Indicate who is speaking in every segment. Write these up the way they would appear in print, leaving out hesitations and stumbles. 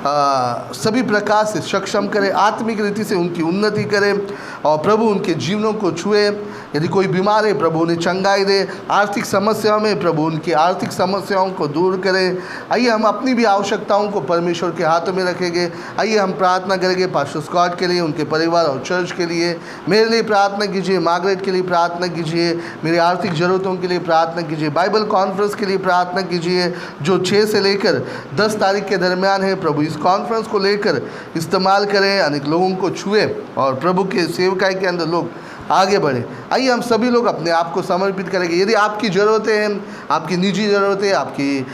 Speaker 1: सभी प्रकार से सक्षम करे, आत्मिक रीति से उनकी उन्नति करे और प्रभु उनके जीवनों को छुए। यदि कोई बीमार है प्रभु उन्हें चंगाई दे, आर्थिक समस्याओं में प्रभु उनकी आर्थिक समस्याओं को दूर करे। आइए हम अपनी भी आवश्यकताओं को परमेश्वर के हाथों में रखेंगे। आइए हम प्रार्थना करेंगे पास्टर स्कॉट के लिए, उनके परिवार और चर्च के लिए। मेरे लिए प्रार्थना कीजिए, मार्गरेट के लिए प्रार्थना कीजिए, मेरी आर्थिक ज़रूरतों के लिए प्रार्थना कीजिए, बाइबल कॉन्फ्रेंस के लिए प्रार्थना कीजिए जो 6 से लेकर 10 तारीख के दरमियान है। प्रभु इस कॉन्फ्रेंस को लेकर इस्तेमाल करें, अनेक लोगों को छुए और प्रभु के सेवकाई के अंदर लोग आगे बढ़े। आइए हम सभी लोग अपने आप को समर्पित करेंगे। यदि आपकी ज़रूरतें हैं, आपकी निजी ज़रूरतें, आपकी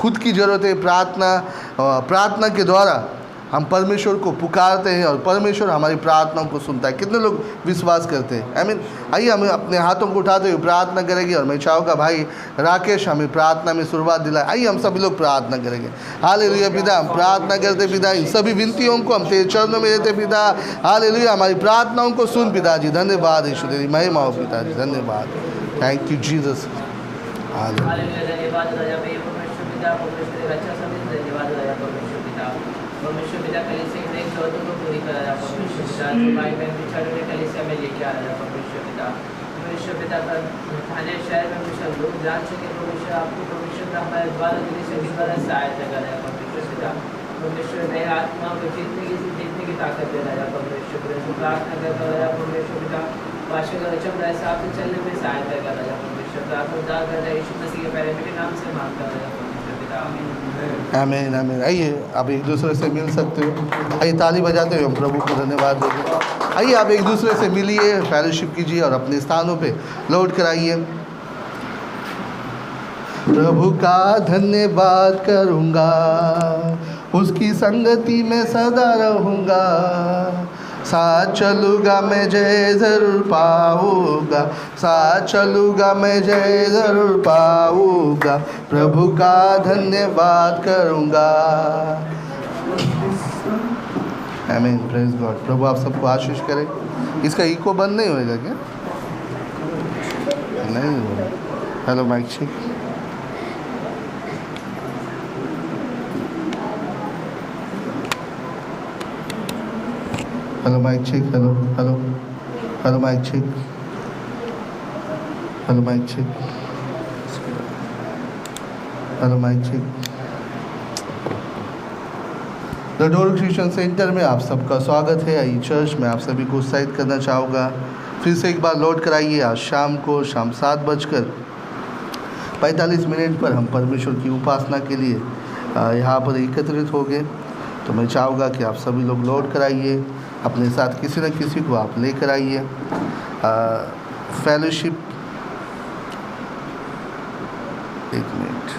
Speaker 1: खुद की ज़रूरतें, प्रार्थना के द्वारा हम परमेश्वर को पुकारते हैं और परमेश्वर हमारी प्रार्थनाओं को सुनता है। कितने लोग विश्वास करते हैं? आमीन। आइए हम अपने हाथों को उठाते हुए प्रार्थना करेंगे और मैं चाहूँगा भाई राकेश हमें प्रार्थना में शुरुआत दिलाए। आइए हम सभी लोग प्रार्थना करेंगे। हालेलुया पिता, हम प्रार्थना करते पिता, इन सभी विनतियों को हम तेरे चरणों में देते पिता। हालेलुया, हमारी प्रार्थनाओं को सुन पिताजी। धन्यवाद यीशु, तेरी महिमा हो पिताजी। धन्यवाद, थैंक यू जीसस।
Speaker 2: परमेश्वर पिता कलीसिया के जरूरतों को पूरी करा परमेश्वर पिता, जो भाई बहन पिछड़े हुए कलीसिया में लेके आ रहा परमेश्वर पिता। परमेश्वर पिता का थाने शहर में हमेशा लोग जान सके परमेश्वर आपको, परमेश्वर पिता हमारे द्वारा कलीसिया की द्वारा सहायता कर रहा है परमेश्वर पिता। परमेश्वर नए आत्मा को जीतने की ताकत दे रहा है परमेश्वर पिता। प्रार्थना कर रहा है परमेश्वर पिता, भाषा का वचन रहा साथ में चलने में सहायता कर रहा है परमेश्वर पिता। आपको उद्धार कर रहा है यीशु मसीह के पैरे के नाम से मांग कर रहा है परमेश्वर पिता।
Speaker 1: आमीन आमीन। आइए आप एक दूसरे से मिल सकते हो। आइए ताली बजाते हुए हम प्रभु को धन्यवाद देंगे। आइए आप एक दूसरे से मिलिए, फेलोशिप कीजिए और अपने स्थानों पे लौट कर आइए। प्रभु का धन्यवाद करूँगा, उसकी संगति में सदा रहूँगा, साथ चलूँगा मैं जय ज़रूर पाऊँगा, साथ चलूँगा मैं जय ज़रूर पाऊँगा, प्रभु का धन्यवाद करूँगा। आमीन, प्रेज गॉड। प्रभु आप सबको आशीष करें। इसका इको बंद नहीं होएगा क्या? नहीं होगा। Hello mic check. Hello mic check. Hello hello hello mic check. Hello mic check. Hello mic check. The door Christian centre में आप सबका स्वागत है। आइए चर्च में आप सभी को उत्साहित करना चाहूँगा, फिर से एक बार लौट कर आइए। आज शाम को शाम 7:45 पर हम परमेश्वर की उपासना के लिए यहाँ पर एकत्रित हो गए। तो मैं चाहूँगा कि आप सभी लोग लौट कर आइए, अपने साथ किसी न किसी को आप लेकर आइए। फेलोशिप, एक मिनट,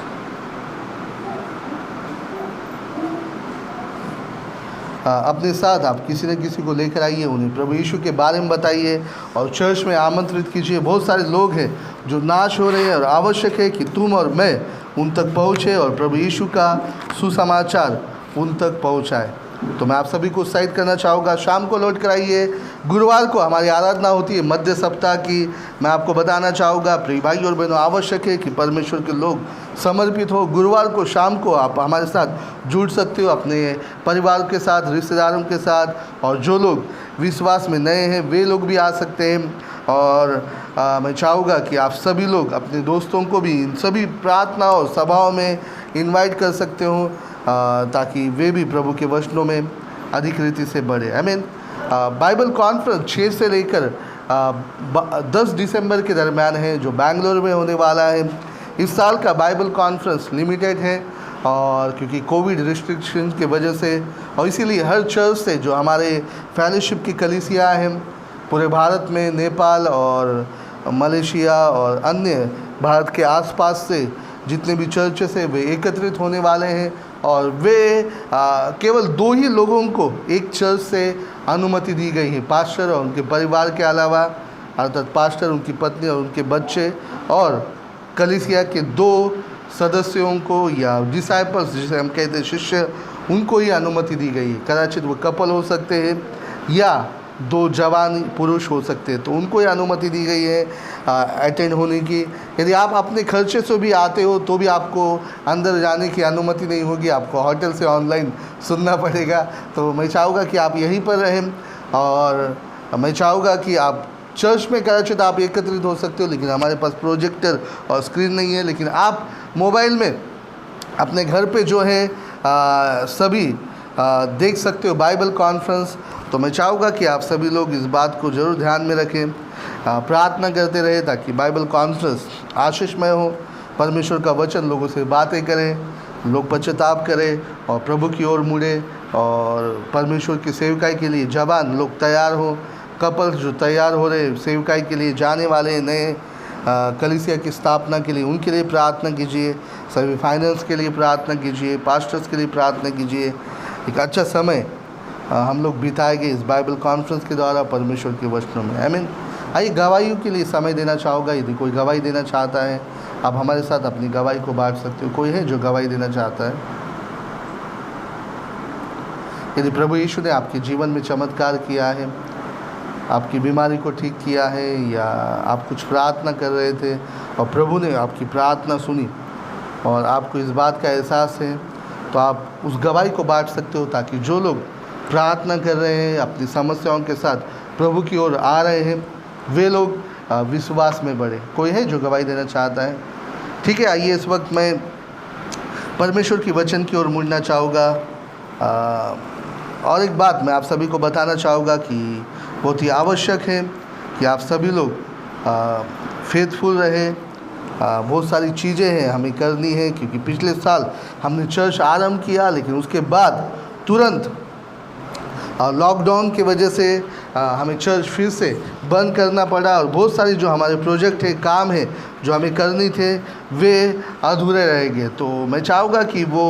Speaker 1: अपने साथ आप किसी न किसी को लेकर आइए, उन्हें प्रभु यीशु के बारे में बताइए और चर्च में आमंत्रित कीजिए। बहुत सारे लोग हैं जो नाश हो रहे हैं और आवश्यक है कि तुम और मैं उन तक पहुँचे और प्रभु यीशु का सुसमाचार उन तक पहुँचाए। तो मैं आप सभी को उत्साहित करना चाहूँगा, शाम को लौट कर आइए। गुरुवार को हमारी आराधना होती है मध्य सप्ताह की। मैं आपको बताना चाहूँगा प्रिय भाई और बहनों, आवश्यक है कि परमेश्वर के लोग समर्पित हो। गुरुवार को शाम को आप हमारे साथ जुड़ सकते हो, अपने परिवार के साथ, रिश्तेदारों के साथ, और जो लोग विश्वास में नए हैं वे लोग भी आ सकते हैं। और मैं चाहूँगा कि आप सभी लोग अपने दोस्तों को भी इन सभी प्रार्थना और सभाओं में इन्वाइट कर सकते हो, ताकि वे भी प्रभु के वचनों में अधिक रीति से बढ़े। आमीन। बाइबल कॉन्फ्रेंस 6 से लेकर 10 दिसंबर के दरमियान है, जो बेंगलोर में होने वाला है। इस साल का बाइबल कॉन्फ्रेंस लिमिटेड है, और क्योंकि कोविड रिस्ट्रिक्शन की वजह से, और इसीलिए हर चर्च से जो हमारे फेलोशिप की कलीसिया हैं पूरे भारत में, नेपाल और मलेशिया और अन्य भारत के आसपास से जितने भी चर्चेस हैं वे एकत्रित होने वाले हैं। और वे केवल 2 ही लोगों को एक चर्च से अनुमति दी गई है, पास्टर और उनके परिवार के अलावा, अर्थात पास्टर, उनकी पत्नी और उनके बच्चे, और कलीसिया के 2 सदस्यों को या डिसाइपल्स जिसे हम कहते हैं शिष्य, उनको ही अनुमति दी गई है। कदाचित वो कपल हो सकते हैं या 2 जवान पुरुष हो सकते हैं, तो उनको ये अनुमति दी गई है अटेंड होने की। यदि आप अपने खर्चे से भी आते हो तो भी आपको अंदर जाने की अनुमति नहीं होगी, आपको होटल से ऑनलाइन सुनना पड़ेगा। तो मैं चाहूँगा कि आप यहीं पर रहें, और मैं चाहूँगा कि आप चर्च में कराची तो आप एकत्रित हो सकते हो, लेकिन हमारे पास प्रोजेक्टर और स्क्रीन नहीं है। लेकिन आप मोबाइल में अपने घर पे जो है सभी देख सकते हो बाइबल कॉन्फ्रेंस। तो मैं चाहूँगा कि आप सभी लोग इस बात को ज़रूर ध्यान में रखें, प्रार्थना करते रहे ताकि बाइबल कॉन्फ्रेंस आशीषमय हो, परमेश्वर का वचन लोगों से बातें करें, लोग पश्चाताप करें और प्रभु की ओर मुड़े, और परमेश्वर की सेवकाई के लिए जवान लोग तैयार हो, कपल्स जो तैयार हो रहे सेवकाई के लिए जाने वाले नए कलीसिया की स्थापना के लिए, उनके लिए प्रार्थना कीजिए। सभी फाइनेंस के लिए प्रार्थना कीजिए, पास्टर्स के लिए प्रार्थना कीजिए। एक अच्छा समय हम लोग बिताएंगे इस बाइबल कॉन्फ्रेंस के द्वारा परमेश्वर के वचनों में। आमीन। आइए गवाहियों के लिए समय देना चाहूँगा। यदि कोई गवाही देना चाहता है, आप हमारे साथ अपनी गवाही को बांट सकते हो। कोई है जो गवाही देना चाहता है? यदि प्रभु यीशु ने आपके जीवन में चमत्कार किया है, आपकी बीमारी को ठीक किया है, या आप कुछ प्रार्थना कर रहे थे और प्रभु ने आपकी प्रार्थना सुनी और आपको इस बात का एहसास है, तो आप उस गवाही को बांट सकते हो, ताकि जो लोग प्रार्थना कर रहे हैं अपनी समस्याओं के साथ प्रभु की ओर आ रहे हैं, वे लोग विश्वास में बढ़े। कोई है जो गवाही देना चाहता है? ठीक है, आइए इस वक्त मैं परमेश्वर की वचन की ओर मुड़ना चाहूँगा। और एक बात मैं आप सभी को बताना चाहूँगा कि बहुत ही आवश्यक है कि आप सभी लोग फेथफुल रहें। बहुत सारी चीज़ें हैं हमें करनी है, क्योंकि पिछले साल हमने चर्च आरंभ किया, लेकिन उसके बाद तुरंत लॉकडाउन की वजह से हमें चर्च फिर से बंद करना पड़ा, और बहुत सारी जो हमारे प्रोजेक्ट है, काम है जो हमें करनी थे, वे अधूरे रह गए। तो मैं चाहूँगा कि वो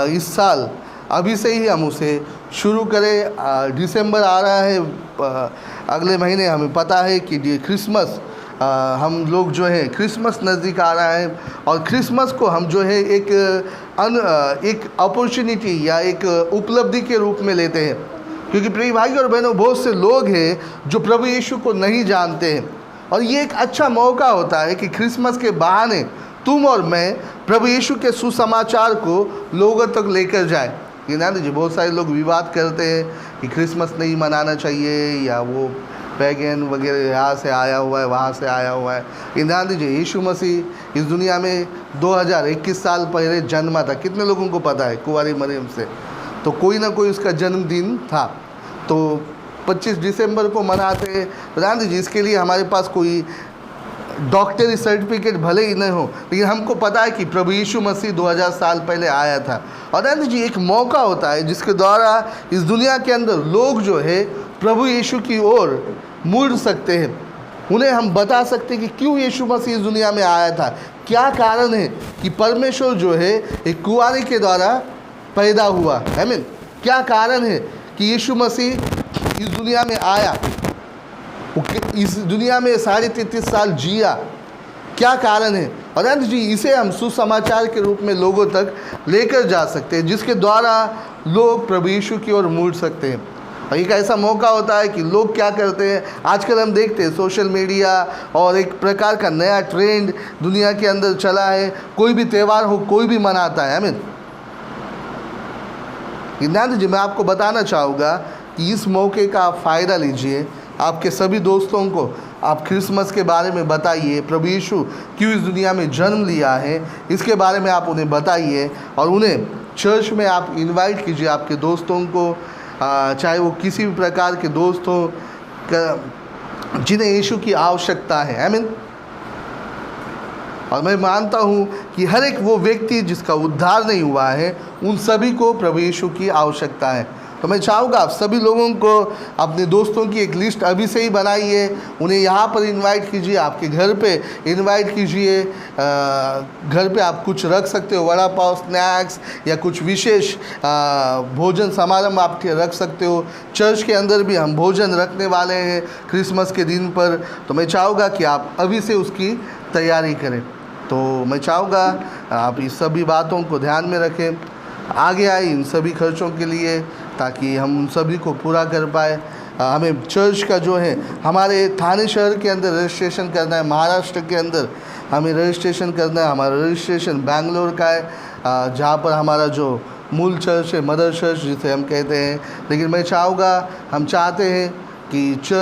Speaker 1: इस साल अभी से ही हम उसे शुरू करें। दिसंबर आ रहा है, अगले महीने हमें पता है कि क्रिसमस, हम लोग जो है क्रिसमस नज़दीक आ रहा है, और क्रिसमस को हम जो है एक अपॉर्चुनिटी या एक उपलब्धि के रूप में लेते हैं, क्योंकि प्रिय भाई और बहनों, बहुत से लोग हैं जो प्रभु यीशु को नहीं जानते हैं, और ये एक अच्छा मौका होता है कि क्रिसमस के बहाने तुम और मैं प्रभु यीशु के सुसमाचार को लोगों तक लेकर जाए। ये ना जी, बहुत सारे लोग विवाद करते हैं कि क्रिसमस नहीं मनाना चाहिए, या वो पैगन वगैरह यहाँ से आया हुआ है, वहाँ से आया हुआ है। ये ध्यान दीजिए, यीशु मसीह इस दुनिया में 2021 साल पहले जन्मा था। कितने लोगों को पता है? कुंवारी मरियम से। तो कोई ना कोई उसका जन्मदिन था, तो 25 दिसंबर को मनाते। ध्यान दीजिए, इसके लिए हमारे पास कोई डॉक्टरी सर्टिफिकेट भले ही नहीं हो, लेकिन हमको पता है कि प्रभु यीशु मसीह 2000 साल पहले आया था। और ध्यान दीजिए, एक मौका होता है जिसके द्वारा इस दुनिया के अंदर लोग जो है प्रभु यीशु की ओर मुड़ सकते हैं। उन्हें हम बता सकते हैं कि क्यों यीशु मसीह इस दुनिया में आया था, क्या कारण है कि परमेश्वर जो है एक कुंवारी के द्वारा पैदा हुआ। आमीन। क्या कारण है कि यीशु मसीह इस दुनिया में आया, इस दुनिया में 33.5 साल जिया, क्या कारण है? और अंत जी, इसे हम सुसमाचार के रूप में लोगों तक लेकर जा सकते हैं, जिसके द्वारा लोग प्रभु यीशु की ओर मुड़ सकते हैं। और एक ऐसा मौका होता है कि लोग क्या करते हैं, आजकल हम देखते हैं सोशल मीडिया और एक प्रकार का नया ट्रेंड दुनिया के अंदर चला है, कोई भी त्यौहार हो कोई भी मनाता है। आमीन। ध्यान दीजिए, मैं आपको बताना चाहूँगा कि इस मौके का आप फ़ायदा लीजिए। आपके सभी दोस्तों को आप क्रिसमस के बारे में बताइए, प्रभु यीशु क्यों इस दुनिया में जन्म लिया है इसके बारे में आप उन्हें बताइए, और उन्हें चर्च में आप इनवाइट कीजिए आपके दोस्तों को, चाहे वो किसी भी प्रकार के दोस्त हो जिन्हें यीशु की आवश्यकता है। आमीन। और मैं मानता हूँ कि हर एक वो व्यक्ति जिसका उद्धार नहीं हुआ है, उन सभी को प्रभु यीशु की आवश्यकता है। तो मैं चाहूँगा आप सभी लोगों को अपने दोस्तों की एक लिस्ट अभी से ही बनाइए, उन्हें यहाँ पर इनवाइट कीजिए, आपके घर पे इनवाइट कीजिए। घर पे आप कुछ रख सकते हो, वड़ा पाव, स्नैक्स या कुछ विशेष भोजन समारंभ आप रख सकते हो। चर्च के अंदर भी हम भोजन रखने वाले हैं क्रिसमस के दिन पर, तो मैं चाहूँगा कि आप अभी से उसकी तैयारी करें। तो मैं चाहूँगा आप इस सभी बातों को ध्यान में रखें, आगे आए इन सभी खर्चों के लिए, ताकि हम उन सभी को पूरा कर पाए। हमें चर्च का जो है हमारे थाने शहर के अंदर रजिस्ट्रेशन करना है, महाराष्ट्र के अंदर हमें रजिस्ट्रेशन करना है। हमारा रजिस्ट्रेशन बैंगलोर का है, जहाँ पर हमारा जो मूल चर्च है, मदर चर्च जिसे हम कहते हैं। लेकिन मैं चाहूँगा, हम चाहते हैं कि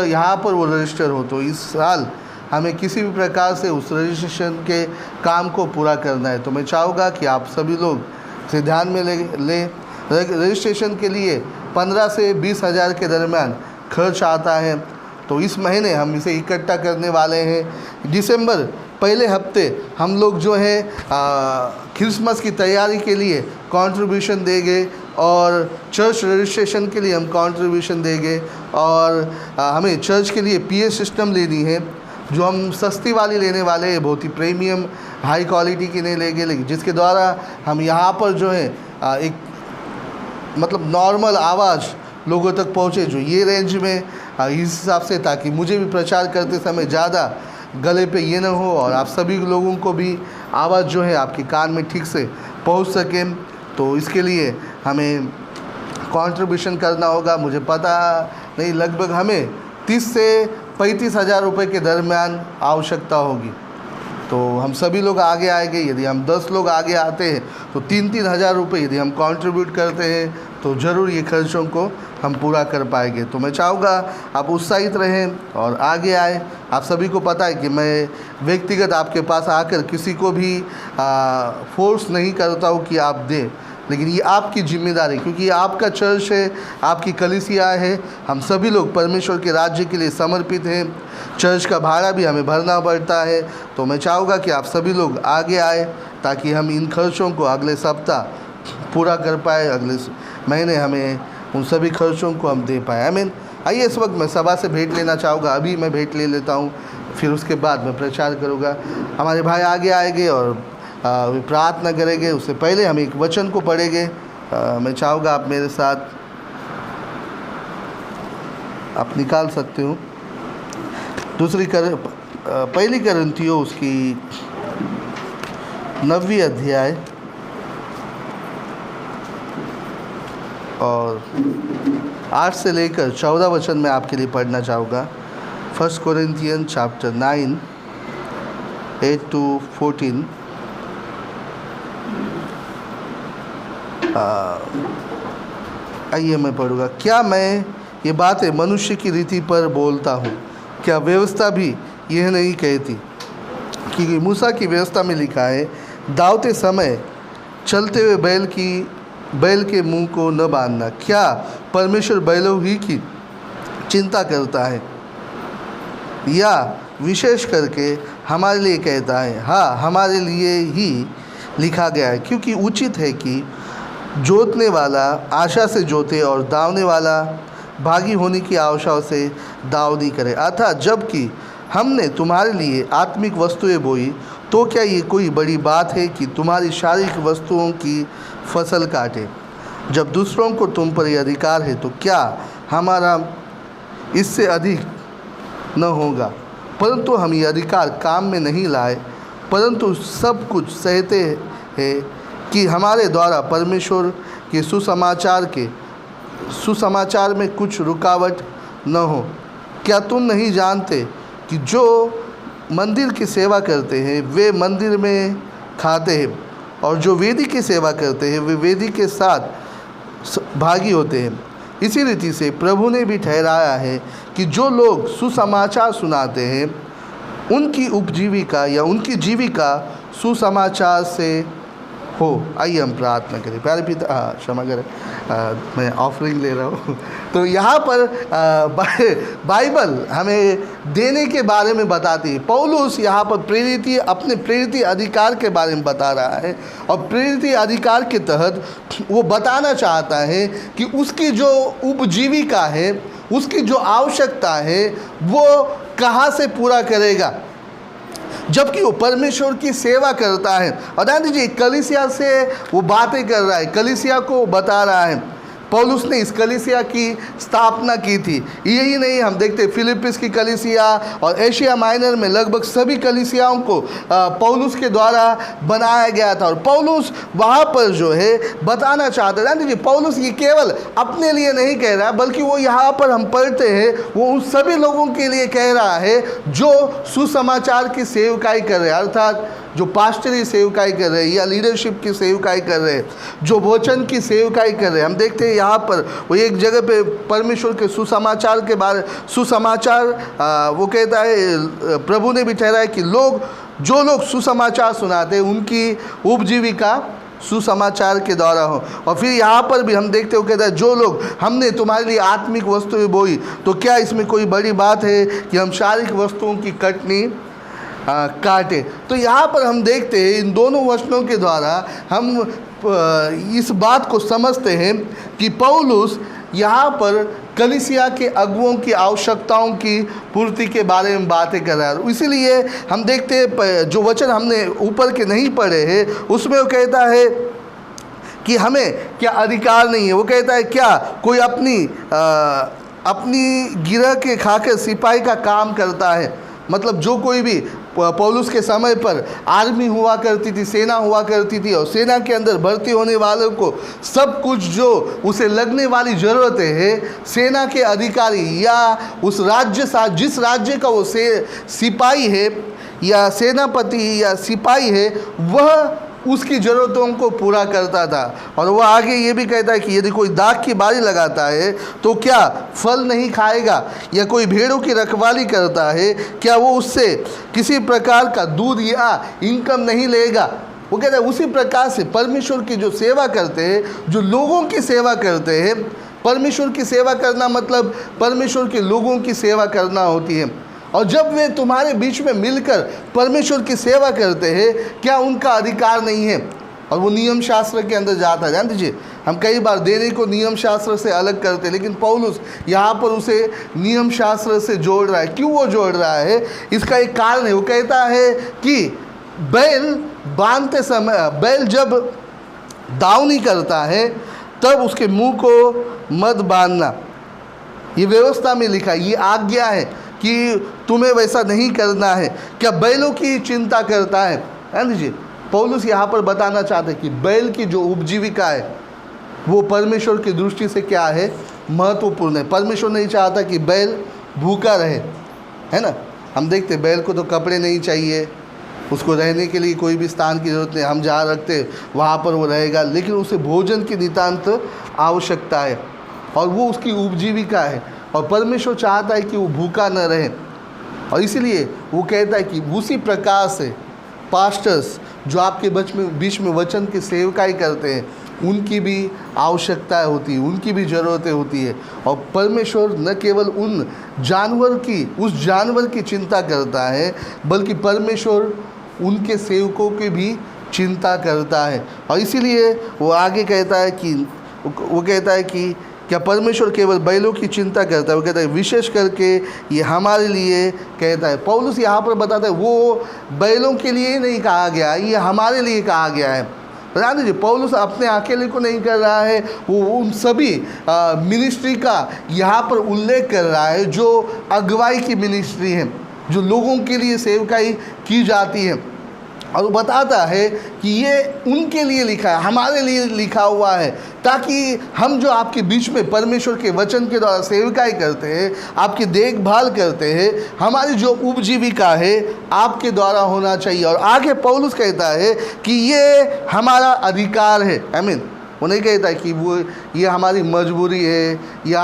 Speaker 1: यहाँ पर वो रजिस्टर हो, तो इस साल हमें किसी भी प्रकार से उस रजिस्ट्रेशन के काम को पूरा करना है। तो मैं चाहूँगा कि आप सभी लोग इसे ध्यान में ले रजिस्ट्रेशन के लिए 15 से 20 हज़ार के दरमियान खर्च आता है। तो इस महीने हम इसे इकट्ठा करने वाले हैं। दिसंबर पहले हफ्ते हम लोग जो है क्रिसमस की तैयारी के लिए कंट्रीब्यूशन देंगे और चर्च रजिस्ट्रेशन के लिए हम कंट्रीब्यूशन देंगे। और हमें चर्च के लिए पीए सिस्टम लेनी है, जो हम सस्ती वाली लेने वाले हैं, बहुत ही प्रीमियम हाई क्वालिटी की नहीं लेंगे, लेकिन जिसके द्वारा हम यहाँ पर जो है एक मतलब नॉर्मल आवाज़ लोगों तक पहुँचे, जो ये रेंज में इस हिसाब से, ताकि मुझे भी प्रचार करते समय ज़्यादा गले पे ये ना हो और आप सभी लोगों को भी आवाज़ जो है आपके कान में ठीक से पहुँच सके। तो इसके लिए हमें कंट्रीब्यूशन करना होगा। मुझे पता नहीं, लगभग हमें 30 से 35 हज़ार रुपये के दरमियान आवश्यकता होगी। तो हम सभी लोग आगे आएंगे। यदि हम 10 लोग आगे आते हैं तो 3-3 हज़ार रुपये यदि हम कंट्रीब्यूट करते हैं तो ज़रूर ये खर्चों को हम पूरा कर पाएंगे। तो मैं चाहूँगा आप उत्साहित रहें और आगे आए। आप सभी को पता है कि मैं व्यक्तिगत आपके पास आकर किसी को भी फोर्स नहीं करता हूँ कि आप दें, लेकिन ये आपकी जिम्मेदारी, क्योंकि ये आपका चर्च है, आपकी कलीसिया है। हम सभी लोग परमेश्वर के राज्य के लिए समर्पित हैं। चर्च का भाड़ा भी हमें भरना पड़ता है। तो मैं चाहूँगा कि आप सभी लोग आगे आए ताकि हम इन खर्चों को अगले सप्ताह पूरा कर पाए, अगले महीने हमें उन सभी खर्चों को हम दे पाए। आमीन। आइए इस वक्त मैं सभा से भेंट लेना चाहूँगा। अभी मैं भेंट ले लेता हूँ, फिर उसके बाद मैं प्रचार करूँगा। हमारे भाई आगे आएंगे और वे प्रार्थना करेंगे। उससे पहले हम एक वचन को पढ़ेंगे। मैं चाहूँगा आप मेरे साथ आप निकाल सकते हो पहली करंथियों उसकी 9वीं अध्याय और 8 से लेकर 14 वचन मैं आपके लिए पढ़ना चाहूँगा। 1 कोरिन्थियन चैप्टर 9 8 to 14। आइए मैं पढ़ूँगा। क्या मैं ये बातें मनुष्य की रीति पर बोलता हूँ? क्या व्यवस्था भी यह नहीं कहती? क्योंकि मूसा की व्यवस्था में लिखा है, दावते समय चलते हुए बैल के मुंह को न बांधना। क्या परमेश्वर बैलों ही की चिंता करता है, या विशेष करके हमारे लिए कहता है? हाँ, हमारे लिए ही लिखा गया है, क्योंकि उचित है कि जोतने वाला आशा से जोते और दावने वाला भागी होने की आशा से दावनी करे। अर्थात जबकि हमने तुम्हारे लिए आत्मिक वस्तुएं बोई, तो क्या ये कोई बड़ी बात है कि तुम्हारी शारीरिक वस्तुओं की फसल काटे? जब दूसरों को तुम पर यह अधिकार है, तो क्या हमारा इससे अधिक न होगा? परंतु हम ये अधिकार काम में नहीं लाए, परंतु सब कुछ सहते हैं कि हमारे द्वारा परमेश्वर के सुसमाचार में कुछ रुकावट न हो। क्या तुम नहीं जानते कि जो मंदिर की सेवा करते हैं वे मंदिर में खाते हैं, और जो वेदी की सेवा करते हैं वे वेदी के साथ भागी होते हैं? इसी रीति से प्रभु ने भी ठहराया है कि जो लोग सुसमाचार सुनाते हैं उनकी उपजीविका या उनकी जीविका सुसमाचार से हो। आइए हम प्रार्थना करें। प्यारे पिता, क्षमा करें, मैं ऑफरिंग ले रहा हूँ। तो यहाँ पर बाइबल हमें देने के बारे में बताती है। पौलुस यहाँ पर अपने प्रेरित अधिकार के बारे में बता रहा है, और प्रेरित अधिकार के तहत वो बताना चाहता है कि उसकी जो उपजीविका है, उसकी जो आवश्यकता है, वो कहाँ से पूरा करेगा, जबकि वो परमेश्वर की सेवा करता है। और ध्यान दीजिए, कलीसिया से वो बातें कर रहा है, कलीसिया को बता रहा है पौलुस ने इस कलीसिया की स्थापना की थी। यही नहीं, हम देखते फिलिपिस की कलीसिया और एशिया माइनर में लगभग सभी कलीसियाओं को पौलुस के द्वारा बनाया गया था। और पौलुस वहाँ पर जो है बताना चाहते हैं, देखिए पौलुस ये केवल अपने लिए नहीं कह रहा, बल्कि वो यहाँ पर हम पढ़ते हैं वो उन सभी लोगों के लिए कह रहा है जो सुसमाचार की सेवकाई कर रहे हैं, अर्थात जो पास्टरी सेवकाई कर रहे हैं या लीडरशिप की सेवकाई कर रहे हैं, जो वचन की सेवकाई कर रहे हैं। हम देखते हैं यहाँ पर वो एक जगह पे परमेश्वर के सुसमाचार के बारे सुसमाचार वो कहता है, प्रभु ने भी ठहराया कि जो लोग सुसमाचार सुनाते हैं उनकी उपजीविका सुसमाचार के द्वारा हो। और फिर यहाँ पर भी हम देखते हो कहता है जो लोग हमने तुम्हारे लिए आत्मिक वस्तुएं बोई, तो क्या इसमें कोई बड़ी बात है कि हम शारीरिक वस्तुओं की कटनी काटे। तो यहाँ पर हम देखते हैं इन दोनों वचनों के द्वारा हम इस बात को समझते हैं कि पौलुस यहाँ पर कलीसिया के अगुओं की आवश्यकताओं की पूर्ति के बारे में बातें कर रहा है। इसीलिए हम देखते हैं जो वचन हमने ऊपर के नहीं पढ़े हैं उसमें वो कहता है कि हमें क्या अधिकार नहीं है। वो कहता है क्या कोई अपनी गिरह के खाकर सिपाही का काम करता है, मतलब जो कोई भी पौलुस के समय पर आर्मी हुआ करती थी, सेना हुआ करती थी, और सेना के अंदर भर्ती होने वालों को सब कुछ जो उसे लगने वाली ज़रूरतें है, सेना के अधिकारी या उस जिस राज्य का वो सिपाही है या सेनापति या सिपाही है, वह उसकी ज़रूरतों को पूरा करता था। और वह आगे ये भी कहता है कि यदि कोई दाख की बारी लगाता है तो क्या फल नहीं खाएगा, या कोई भेड़ों की रखवाली करता है क्या वो उससे किसी प्रकार का दूध या इनकम नहीं लेगा। वो कहता है उसी प्रकार से परमेश्वर की जो सेवा करते हैं, जो लोगों की सेवा करते हैं, परमेश्वर की सेवा करना मतलब परमेश्वर के लोगों की सेवा करना होती है। और जब वे तुम्हारे बीच में मिलकर परमेश्वर की सेवा करते हैं, क्या उनका अधिकार नहीं है। और वो नियम शास्त्र के अंदर जाता है। जान दीजिए हम कई बार देने को नियम शास्त्र से अलग करते हैं, लेकिन पौलुस यहाँ पर उसे नियम शास्त्र से जोड़ रहा है। क्यों वो जोड़ रहा है, इसका एक कारण है। वो कहता है कि बैल बांधते समय, बैल जब दावनी करता है तब उसके मुंह को मत बांधना। ये व्यवस्था में लिखा है, ये आज्ञा है कि तुम्हें वैसा नहीं करना है। क्या बैलों की चिंता करता है। जान दीजिए पौलुस यहाँ पर बताना चाहते हैं कि बैल की जो उपजीविका है वो परमेश्वर की दृष्टि से क्या है, महत्वपूर्ण है। परमेश्वर नहीं चाहता कि बैल भूखा रहे, है ना। हम देखते बैल को तो कपड़े नहीं चाहिए, उसको रहने के लिए कोई भी स्थान की ज़रूरत नहीं, हम जहाँ रखते वहाँ पर वो रहेगा, लेकिन उसे भोजन की नितांत आवश्यकता है और वो उसकी उपजीविका है। और परमेश्वर चाहता है कि वो भूखा न रहे। और इसीलिए वो कहता है कि उसी प्रकार से पास्टर्स जो आपके बीच में वचन की सेवकाई करते हैं, उनकी भी आवश्यकताएं होती है, उनकी भी ज़रूरतें होती है। और परमेश्वर न केवल उस जानवर की चिंता करता है, बल्कि परमेश्वर उनके सेवकों की भी चिंता करता है। और इसीलिए वो आगे कहता है कि क्या परमेश्वर केवल बैलों की चिंता करता है। वो कहता है विशेष करके ये हमारे लिए कहता है। पौलुस यहाँ पर बताता है वो बैलों के लिए नहीं कहा गया, ये हमारे लिए कहा गया है। ध्यान दीजिए पौलुस अपने अकेले को नहीं कर रहा है, वो उन सभी मिनिस्ट्री का यहाँ पर उल्लेख कर रहा है जो अगुवाई की मिनिस्ट्री है, जो लोगों के लिए सेवकाई की जाती है। और वो बताता है कि ये उनके लिए लिखा है, हमारे लिए लिखा हुआ है, ताकि हम जो आपके बीच में परमेश्वर के वचन के द्वारा सेवकाई करते हैं, आपकी देखभाल करते हैं, हमारी जो उपजीविका है आपके द्वारा होना चाहिए। और आगे पौलुस कहता है कि ये हमारा अधिकार है। आमीन। वो नहीं कहता कि ये हमारी मजबूरी है या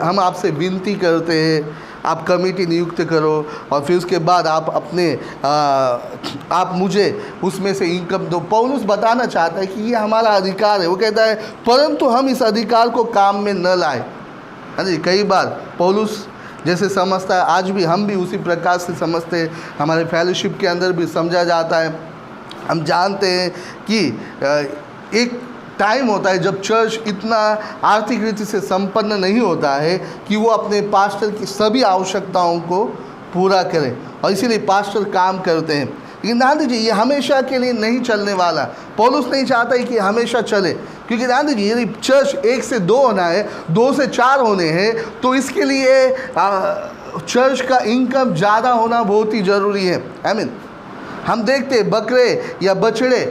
Speaker 1: हम आपसे विनती करते हैं आप कमेटी नियुक्त करो और फिर उसके बाद आप मुझे उसमें से इनकम दो। पौलुस बताना चाहता है कि ये हमारा अधिकार है। वो कहता है परंतु हम इस अधिकार को काम में न लाए। हाँ जी, कई बार पौलुस जैसे समझता है, आज भी हम भी उसी प्रकार से समझते हैं। हमारे फेलोशिप के अंदर भी समझा जाता है। हम जानते हैं कि एक टाइम होता है जब चर्च इतना आर्थिक रीति से संपन्न नहीं होता है कि वो अपने पास्टर की सभी आवश्यकताओं को पूरा करे, और इसीलिए पास्टर काम करते हैं। लेकिन ध्यान दीजिए ये हमेशा के लिए नहीं चलने वाला। पौलुस नहीं चाहता है कि हमेशा चले। क्योंकि ध्यान दीजिए, यदि चर्च 1 से 2 होना है, 2 से 4 होने हैं, तो इसके लिए चर्च का इनकम ज़्यादा होना बहुत ही ज़रूरी है। आमीन। हम देखते हैं बकरे या बछड़े,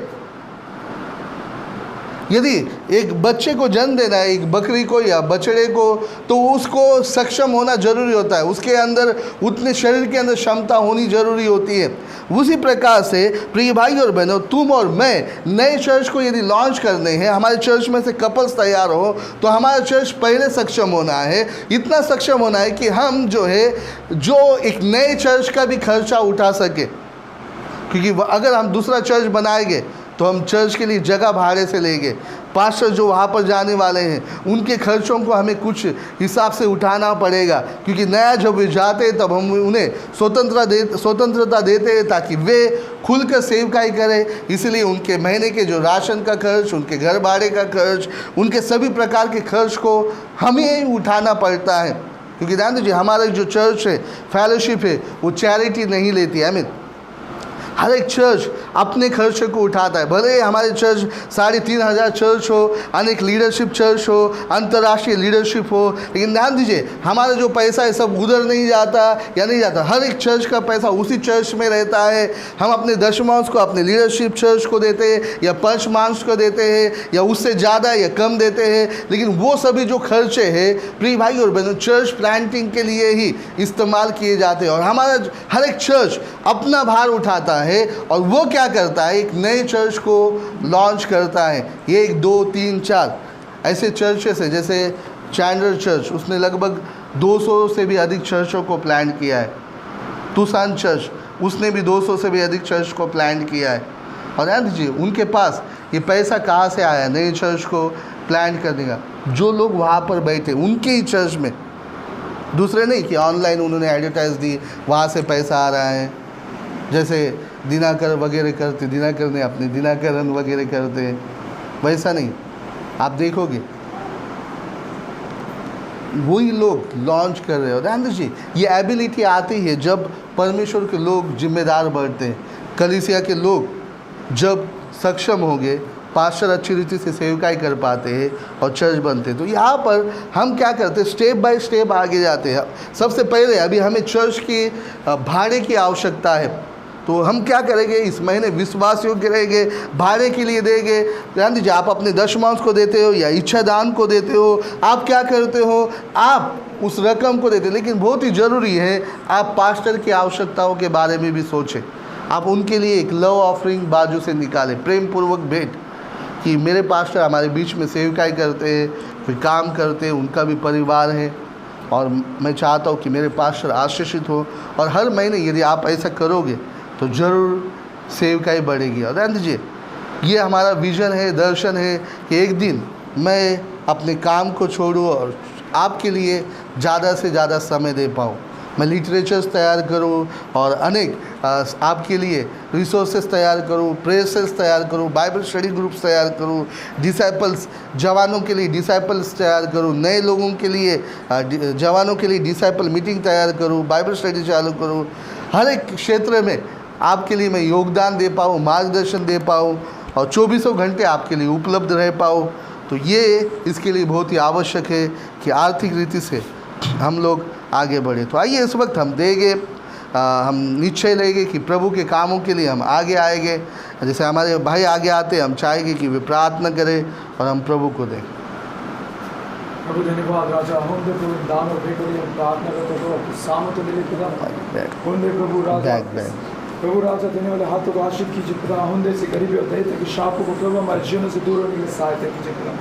Speaker 1: यदि एक बच्चे को जन्म देना है, एक बकरी को या बछड़े को, तो उसको सक्षम होना जरूरी होता है, उसके अंदर उतने शरीर के अंदर क्षमता होनी जरूरी होती है। उसी प्रकार से प्रिय भाई और बहनों, तुम और मैं नए चर्च को यदि लॉन्च करने हैं, हमारे चर्च में से कपल्स तैयार हो, तो हमारा चर्च पहले सक्षम होना है, इतना सक्षम होना है कि हम जो एक नए चर्च का भी खर्चा उठा सके। क्योंकि अगर हम दूसरा चर्च बनाएंगे तो हम चर्च के लिए जगह भाड़े से लेंगे, पास्टर जो वहाँ पर जाने वाले हैं उनके खर्चों को हमें कुछ हिसाब से उठाना पड़ेगा, क्योंकि नया जब वे जाते हैं तब हम उन्हें स्वतंत्रता देते हैं ताकि वे खुलकर सेवकाई करें। इसलिए उनके महीने के जो राशन का खर्च, उनके घर भाड़े का खर्च, उनके सभी प्रकार के खर्च को हमें ही उठाना पड़ता है। क्योंकि ध्यान दीजिए, हमारा जो चर्च है, फेलोशिप है, वो चैरिटी नहीं लेती है। आमीन। हर एक चर्च अपने खर्चे को उठाता है। भले ही हमारे चर्च 3,500 चर्च हो, अनेक लीडरशिप चर्च हो, अंतर्राष्ट्रीय लीडरशिप हो, लेकिन ध्यान दीजिए, हमारा जो पैसा है सब उधर नहीं जाता या नहीं जाता। हर एक चर्च का पैसा उसी चर्च में रहता है। हम अपने दशमांश को अपने लीडरशिप चर्च को देते हैं, या पंचमांश को देते हैं, या उससे ज़्यादा या कम देते हैं, लेकिन वो सभी जो खर्चे हैं प्रिय भाई और बहनों, चर्च प्लांटिंग के लिए ही इस्तेमाल किए जाते हैं। और हमारा हर एक चर्च अपना भार उठाता है, और वो क्या करता है, एक नए चर्च को लॉन्च करता है। ये 1, 2, 3, 4 ऐसे चर्चेस है, जैसे चैंडलर चर्च, उसने लगभग 200 से भी अधिक चर्चों को प्लान किया है। तुसान चर्च, उसने भी 200 से भी अधिक चर्च को प्लान किया है। और ध्यान दीजिए, उनके पास ये पैसा कहाँ से आया नए चर्च को प्लान करने का? जो लोग वहाँ पर बैठे उनके ही चर्च में, दूसरे नहीं कि ऑनलाइन उन्होंने एडवर्टाइज दी, वहाँ से पैसा आ रहा है। जैसे दिनाकर वगैरह करते, दिनाकर ने अपने दिनाकरण वगैरह करते, वैसा नहीं। आप देखोगे वही लोग लॉन्च कर रहे हो। ध्यान दीजिए, ये एबिलिटी आती है जब परमेश्वर के लोग जिम्मेदार बढ़ते हैं। कलीसिया के लोग जब सक्षम होंगे, पास्टर अच्छी रीति से सेवकाई कर पाते हैं और चर्च बनते हैं। तो यहाँ पर हम क्या करते हैं, स्टेप बाय स्टेप आगे जाते हैं। सबसे पहले अभी हमें चर्च की भाड़े की आवश्यकता है, तो हम क्या करेंगे, इस महीने विश्वास योग्य रहेंगे, भाड़े के लिए देंगे। ध्यान दीजिए, आप अपने दशमांश को देते हो या इच्छा दान को देते हो, आप क्या करते हो, आप उस रकम को देते हो। लेकिन बहुत ही ज़रूरी है आप पास्टर की आवश्यकताओं के बारे में भी सोचें। आप उनके लिए एक लव ऑफरिंग बाजू से निकालें, प्रेम पूर्वक भेंट, कि मेरे पास्टर हमारे बीच में सेवकाई करते हैं, फिर काम करते हैं, उनका भी परिवार है, और मैं चाहता हूँ कि मेरे पास्टर आशीषित हो। और हर महीने यदि आप ऐसा करोगे तो ज़रूर सेवकाई बढ़ेगी। और ध्यान दीजिए, ये हमारा विज़न है, दर्शन है कि एक दिन मैं अपने काम को छोड़ूँ और आपके लिए ज़्यादा से ज़्यादा समय दे पाऊँ। मैं लिटरेचर्स तैयार करूँ और अनेक आपके लिए रिसोर्सेज तैयार करूँ, प्रेसेस तैयार करूँ, बाइबल स्टडी ग्रुप्स तैयार करूँ, डिसाइपल्स, जवानों के लिए डिसाइपल्स तैयार करूँ, नए लोगों के लिए जवानों के लिए डिसाइपल मीटिंग तैयार करूँ, बाइबल स्टडी चालू करूँ। हर एक क्षेत्र में आपके लिए मैं योगदान दे पाऊँ, मार्गदर्शन दे पाऊँ, और 24 घंटे आपके लिए उपलब्ध रह पाऊँ। तो ये इसके लिए बहुत ही आवश्यक है कि आर्थिक रीति से हम लोग आगे बढ़े। तो आइए इस वक्त हम देंगे, हम निश्चय लेंगे कि प्रभु के कामों के लिए हम आगे आएंगे। जैसे हमारे भाई आगे आते हैं, हम चाहेंगे कि वे प्रार्थना करें और हम प्रभु को दें।
Speaker 3: प्रभु धन्यवाद राजा, हम देखो दान और भेंट हम प्रार्थना करते हो आपकी सामत मिले पिता। हुंदे प्रभु राजा, प्रभु राजा देने वाले हाथों को आशीष कीजिए पिता। हुंदे से गरीबी और दैत्य के शापों को प्रभु हमारे जीवनों से दूर होने के लिए सहायता कीजिए पिता।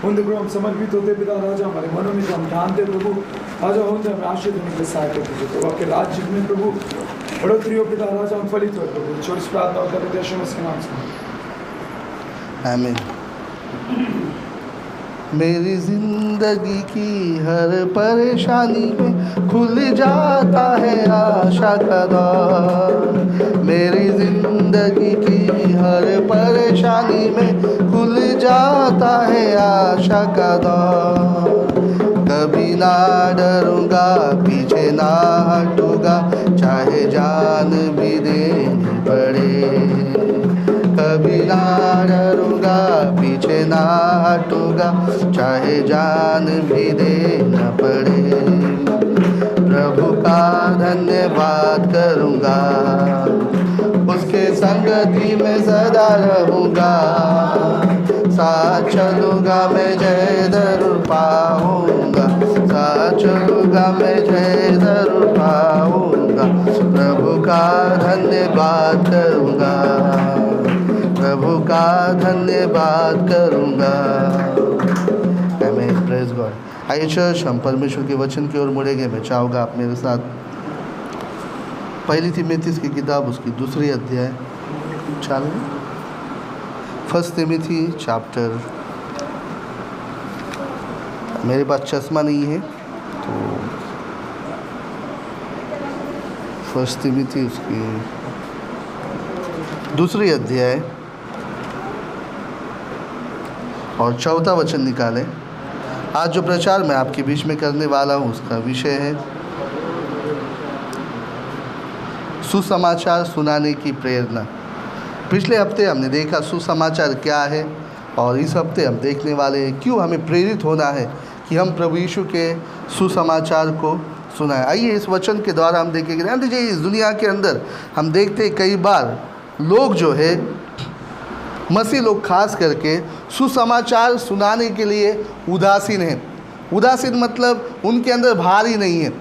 Speaker 3: हुंदे प्रभु हम समर्पित होते पिता राजा, हमारे मनों में जो हम ठानते प्रभु राजा, हुंदे हमें आशीष देने के लिए सहायता कीजिए प्रभु। आपके राज्य में प्रभु बढ़ोतरी हो पिता राजा, हम फलित हो प्रभु। छोटी प्रार्थना करते हैं यीशु के नाम से, आमीन।
Speaker 1: मेरी ज़िंदगी की हर परेशानी में खुल जाता है आशा का द्वार। मेरी ज़िंदगी की हर परेशानी में खुल जाता है आशा का द्वार। कभी ना डरूंगा, पीछे ना हटूंगा, चाहे जान भी देनी पड़े। कभी ना डरूंगा, पीछे ना हटूंगा, चाहे जान भी देना पड़े। प्रभु का धन्यवाद करूंगा, उसके संगति में सदा रहूंगा, साथ चलूंगा मैं जय जरूर पाऊंगा, साथ चलूंगा मैं जय जरूर पाऊंगा। प्रभु का धन्यवाद करूंगा, प्रभु का धन्यवाद करूंगा। आमीन, प्रेज गॉड। आइए चर्च, हम परमेश्वर के वचन की ओर मुड़ेंगे। मैं चाहूँगा आप मेरे साथ पहली तिमोथी की किताब उसकी 2 अध्याय चाल में, 1 तिमोथी चैप्टर। मेरे पास चश्मा नहीं है तो 1 तिमोथी उसकी 2 अध्याय और 4 वचन निकालें। आज जो प्रचार मैं आपके बीच में करने वाला हूँ उसका विषय है सुसमाचार सुनाने की प्रेरणा। पिछले हफ्ते हमने देखा सुसमाचार क्या है और इस हफ्ते हम देखने वाले हैं क्यों हमें प्रेरित होना है कि हम प्रभु यीशु के सुसमाचार को सुनाएं। आइए इस वचन के द्वारा हम देखेंगे। ध्यान दीजिए, इस दुनिया के अंदर हम देखते हैं कई बार लोग जो है मसीह लोग खास करके सुसमाचार सुनाने के लिए उदासीन हैं। उदासीन मतलब उनके अंदर भार ही नहीं है।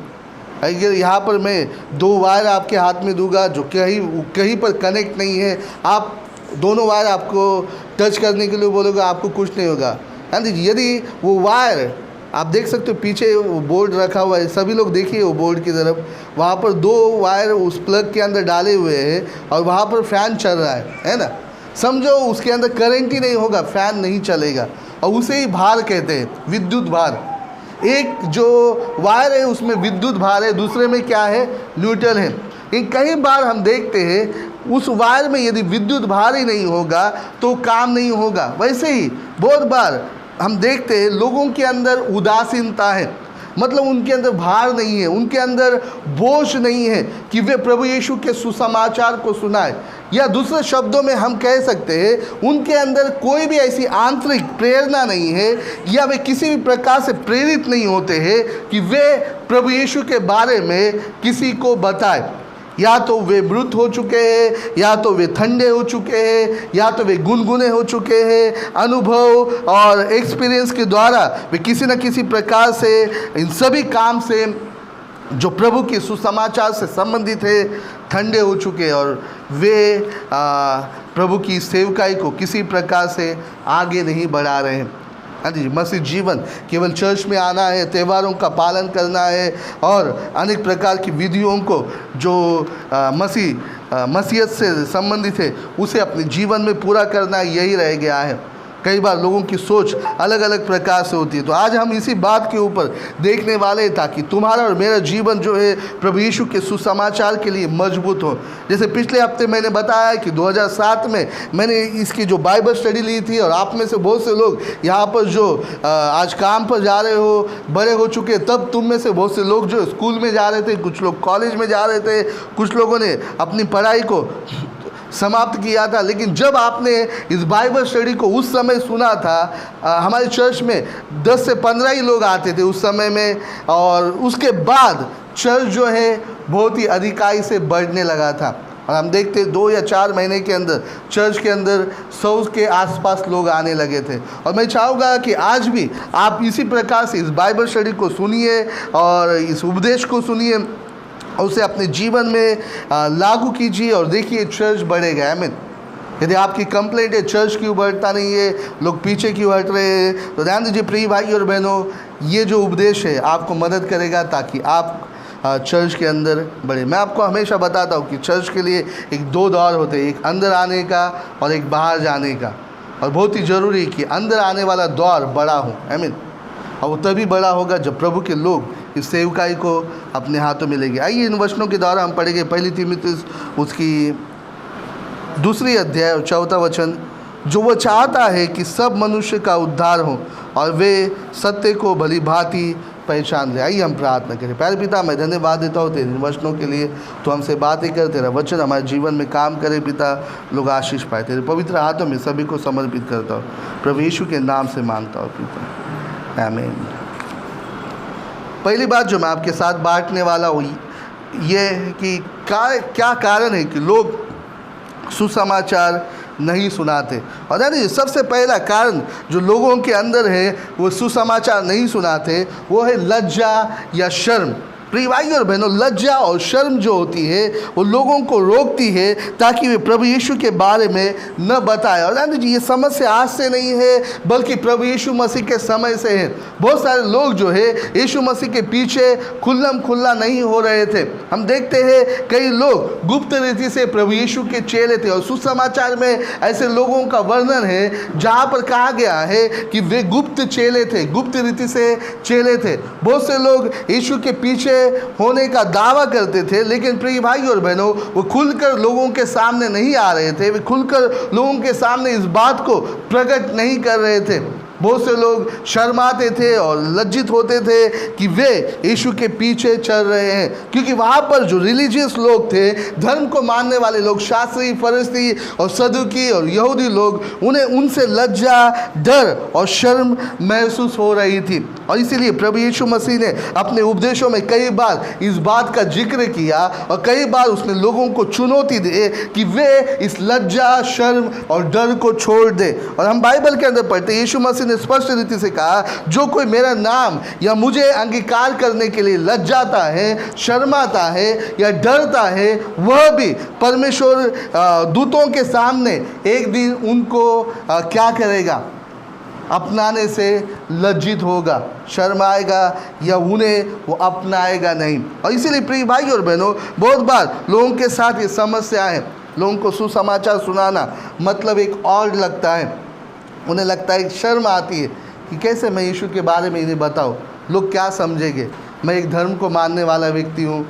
Speaker 1: अगर यहाँ पर मैं 2 वायर आपके हाथ में दूंगा जो कहीं पर कनेक्ट नहीं है, आप दोनों वायर आपको टच करने के लिए बोलोगे, आपको कुछ नहीं होगा। यदि वो वायर आप देख सकते हो, पीछे वो बोर्ड रखा हुआ है, सभी लोग देखिए वो बोर्ड की तरफ, वहाँ पर 2 वायर उस प्लग के अंदर डाले हुए हैं और वहाँ पर फ़ैन चल रहा है ना। समझो उसके अंदर करंट ही नहीं होगा, फ़ैन नहीं चलेगा, और उसे ही भार कहते हैं, विद्युत भार। एक जो वायर है उसमें विद्युत भार है, दूसरे में क्या है, न्यूट्रल है। लेकिन कई बार हम देखते हैं उस वायर में यदि विद्युत भार ही नहीं होगा तो काम नहीं होगा। वैसे ही बहुत बार हम देखते हैं लोगों के अंदर उदासीनता है, मतलब उनके अंदर भार नहीं है, उनके अंदर बोझ नहीं है कि वे प्रभु यीशु के सुसमाचार को सुनाए, या दूसरे शब्दों में हम कह सकते हैं उनके अंदर कोई भी ऐसी आंतरिक प्रेरणा नहीं है, या वे किसी भी प्रकार से प्रेरित नहीं होते हैं कि वे प्रभु यीशु के बारे में किसी को बताए। या तो वे मृत हो चुके हैं, या तो वे ठंडे हो चुके हैं, या तो वे गुनगुने हो चुके हैं। अनुभव और एक्सपीरियंस के द्वारा वे किसी न किसी प्रकार से इन सभी काम से जो प्रभु के सुसमाचार से संबंधित है ठंडे हो चुके हैं, और वे प्रभु की सेवकाई को किसी प्रकार से आगे नहीं बढ़ा रहे हैं। हाँ जी, मसीह जीवन केवल चर्च में आना है, त्यौहारों का पालन करना है और अनेक प्रकार की विधियों को जो मसीहत से संबंधित है उसे अपने जीवन में पूरा करना, यही रह गया है। कई बार लोगों की सोच अलग अलग प्रकार से होती है। तो आज हम इसी बात के ऊपर देखने वाले हैं ताकि तुम्हारा और मेरा जीवन जो है प्रभु यीशु के सुसमाचार के लिए मजबूत हो। जैसे पिछले हफ्ते मैंने बताया कि 2007 में मैंने इसकी जो बाइबल स्टडी ली थी, और आप में से बहुत से लोग यहाँ पर जो आज काम पर जा रहे हो, बड़े हो चुके, तब तुम में से बहुत से लोग जो स्कूल में जा रहे थे, कुछ लोग कॉलेज में जा रहे थे, कुछ लोगों ने अपनी पढ़ाई को समाप्त किया था। लेकिन जब आपने इस बाइबल स्टडी को उस समय सुना था, हमारे चर्च में 10 से 15 ही लोग आते थे उस समय में, और उसके बाद चर्च जो है बहुत ही अधिकाई से बढ़ने लगा था। और हम देखते 2 या 4 महीने के अंदर चर्च के अंदर 100 के आसपास लोग आने लगे थे। और मैं चाहूँगा कि आज भी आप इसी प्रकार से इस बाइबल स्टडी को सुनिए और इस उपदेश को सुनिए और उसे अपने जीवन में लागू कीजिए, और देखिए चर्च बढ़ेगा। आमीन। यदि आपकी कंप्लेंट है चर्च क्यों बढ़ता नहीं है, लोग पीछे क्यों हट रहे हैं, तो ध्यान दीजिए प्रिय भाई और बहनों, ये जो उपदेश है आपको मदद करेगा ताकि आप चर्च के अंदर बढ़े। मैं आपको हमेशा बताता हूँ कि चर्च के लिए एक 2 दौर होते हैं, एक अंदर आने का और एक बाहर जाने का। और बहुत ही ज़रूरी है कि अंदर आने वाला दौर बड़ा हो। आमीन। और वो तभी बड़ा होगा जब प्रभु के लोग इस सेवकाई को अपने हाथों में लेंगे। आइए इन वचनों के द्वारा हम पढ़ेंगे पहली तिमोथी उसकी 2 अध्याय और 4 वचन। जो वो चाहता है कि सब मनुष्य का उद्धार हो और वे सत्य को भली भांति पहचान ले। आइए हम प्रार्थना करें। प्यारे पिता, मैं धन्यवाद देता हूँ तेरे वचनों के लिए। तो हमसे बातें कर, तेरा वचन हमारे जीवन में काम करे पिता, लोग आशीष पाए। तेरे पवित्र हाथों में सभी को समर्पित करता हूँ, प्रभु यीशु के नाम से मांगता हूँ पिता, आमीन। पहली बात जो मैं आपके साथ बांटने वाला हूँ ये है कि क्या कारण है कि लोग सुसमाचार नहीं सुनाते। और यानी सबसे पहला कारण जो लोगों के अंदर है वो सुसमाचार नहीं सुनाते, वो है लज्जा या शर्म। प्रिय भाई और बहनों, लज्जा और शर्म जो होती है वो लोगों को रोकती है ताकि वे प्रभु यीशु के बारे में न बताएं। और यानी ये समस्या आज से नहीं है बल्कि प्रभु यीशु मसीह के समय से है। बहुत सारे लोग जो है यीशु मसीह के पीछे खुल्लम खुल्ला नहीं हो रहे थे। हम देखते हैं कई लोग गुप्त रीति से प्रभु यीशु के चेले थे। और सुसमाचार में ऐसे लोगों का वर्णन है जहाँ पर कहा गया है कि वे गुप्त चेले थे, गुप्त रीति से चेले थे। बहुत से लोग यीशु के पीछे होने का दावा करते थे, लेकिन प्रिय भाई और बहनों वो खुलकर लोगों के सामने नहीं आ रहे थे, वे खुलकर लोगों के सामने इस बात को प्रकट नहीं कर रहे थे। बहुत से लोग शर्माते थे और लज्जित होते थे कि वे यीशु के पीछे चल रहे हैं, क्योंकि वहाँ पर जो रिलीजियस लोग थे, धर्म को मानने वाले लोग, शास्त्री, फरीसी और सदुकी और यहूदी लोग, उन्हें उनसे लज्जा, डर और शर्म महसूस हो रही थी। और इसीलिए प्रभु यीशु मसीह ने अपने उपदेशों में कई बार इस बात का जिक्र किया और कई बार उसने लोगों को चुनौती दी कि वे इस लज्जा, शर्म और डर को छोड़ दे। और हम बाइबल के अंदर पढ़ते यीशु मसीह स्पष्ट रीति से कहा, जो कोई मेरा नाम या मुझे अंगीकार करने के लिए लज्जाता है, शर्माता है या डरता है, वह भी परमेश्वर दूतों के सामने एक दिन उनको क्या करेगा? अपनाने से लज्जित होगा, शर्माएगा या उन्हें वो अपनाएगा नहीं। और इसीलिए प्रिय भाई और बहनों, बहुत बार लोगों के साथ ये समस्या है। लोगों को सुसमाचार सुनाना मतलब एक और लगता है, उन्हें लगता है, शर्म आती है कि कैसे मैं यीशु के बारे में इन्हें बताऊँ, लोग क्या समझेंगे, मैं एक धर्म को मानने वाला व्यक्ति हूँ,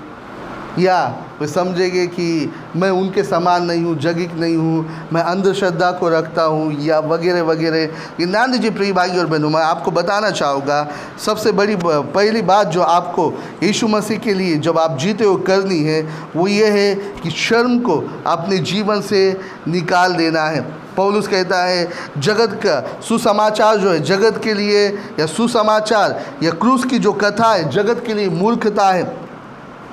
Speaker 1: या वे समझेंगे कि मैं उनके समान नहीं हूँ, जगिक नहीं हूँ, मैं अंधश्रद्धा को रखता हूँ, या वगैरह वगैरह। कि ध्यान दीजिए प्रिय भाई और बहनों, मैं आपको बताना चाहूँगा सबसे बड़ी पहली बात जो आपको यीशु मसीह के लिए जब आप जीते हो करनी है वो ये है कि शर्म को अपने जीवन से निकाल देना है। पौलुस कहता है जगत का सुसमाचार जो है जगत के लिए, या सुसमाचार या क्रूस की जो कथा है जगत के लिए मूर्खता है,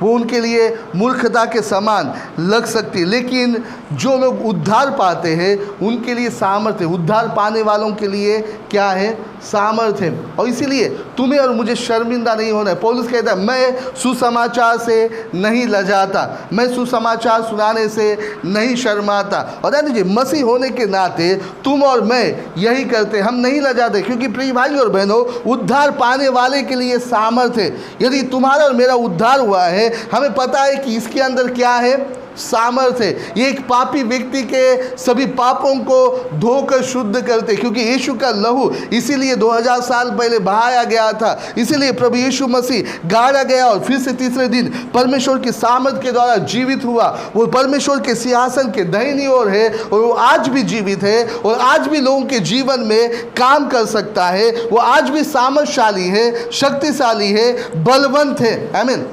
Speaker 1: वो उनके लिए मूर्खता के समान लग सकती है, लेकिन जो लोग उद्धार पाते हैं उनके लिए सामर्थ्य, उद्धार पाने वालों के लिए क्या है? सामर्थ्य है। और इसीलिए तुम्हें और मुझे शर्मिंदा नहीं होना है। पौलुस कहता है मैं सुसमाचार से नहीं लजाता, मैं सुसमाचार सुनाने से नहीं शर्माता। और ध्यान दीजिए, मसीह होने के नाते तुम और मैं यही करते, हम नहीं लजाते, क्योंकि प्रिय भाई और बहनों, उद्धार पाने वाले के लिए सामर्थ्य है। यदि तुम्हारा और मेरा उद्धार हुआ है, हमें पता है कि इसके अंदर क्या है? सामर्थ्य है। ये एक पापी व्यक्ति के सभी पापों को धोकर शुद्ध करते, क्योंकि यीशु का लहू इसीलिए 2000 साल पहले बहाया गया था, इसीलिए प्रभु यीशु मसीह गाड़ा गया और फिर से तीसरे दिन परमेश्वर की सामर्थ के द्वारा जीवित हुआ। वो परमेश्वर के सिंहासन के दाहिनी ओर है और वो आज भी जीवित है और आज भी लोगों के जीवन में काम कर सकता है। वो आज भी सामर्थशाली है, शक्तिशाली है, बलवंत है। आमीन।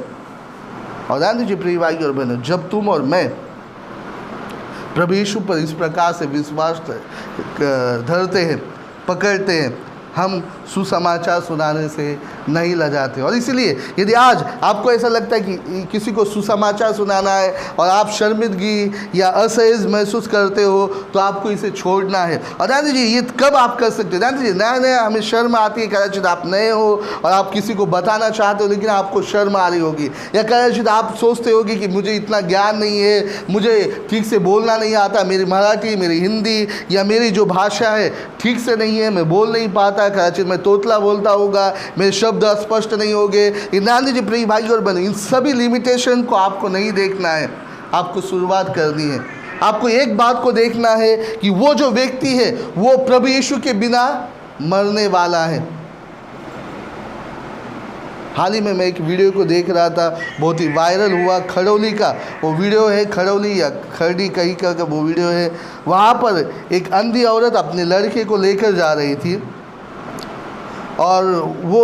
Speaker 1: और ध्यान दीजिए प्रिय भाई और बहनों, जब तुम और मैं प्रभु यीशु पर इस प्रकार से विश्वास धरते हैं, पकड़ते हैं, हम सुसमाचार सुनाने से नहीं लजाते। और इसलिए यदि आज आपको ऐसा लगता है कि किसी को सुसमाचार सुनाना है और आप शर्मिंदगी या असहज महसूस करते हो, तो आपको इसे छोड़ना है। और ध्यान दीजिए, ये कब आप कर सकते हैं? ध्यान दीजिए, नया नया हमें शर्म आती है, कदाचित आप नए हो और आप किसी को बताना चाहते हो लेकिन आपको शर्म आ रही होगी, या कदाचित आप सोचते होगी कि मुझे इतना ज्ञान नहीं है, मुझे ठीक से बोलना नहीं आता, मेरी मराठी, मेरी हिंदी या मेरी जो भाषा है ठीक से नहीं है, मैं बोल नहीं पाता, कदाचित मैं तोतला बोलता होगा, मेरे शब्द स्पष्ट नहीं होंगे। ध्यान दीजिए प्रिय भाई और बहनों, इन सभी लिमिटेशन को आपको नहीं देखना है, आपको शुरुआत करनी है। आपको एक बात को देखना है कि वो जो व्यक्ति है वो प्रभु यीशु के बिना मरने वाला है। हाल ही में मैं एक वीडियो को देख रहा था, बहुत ही वायरल हुआ, खड़ौली का वो वीडियो है, खड़ौली या खरड़ी कहीं का वो वीडियो है। वहाँ पर एक अंधी औरत अपने लड़के को लेकर जा रही थी और वो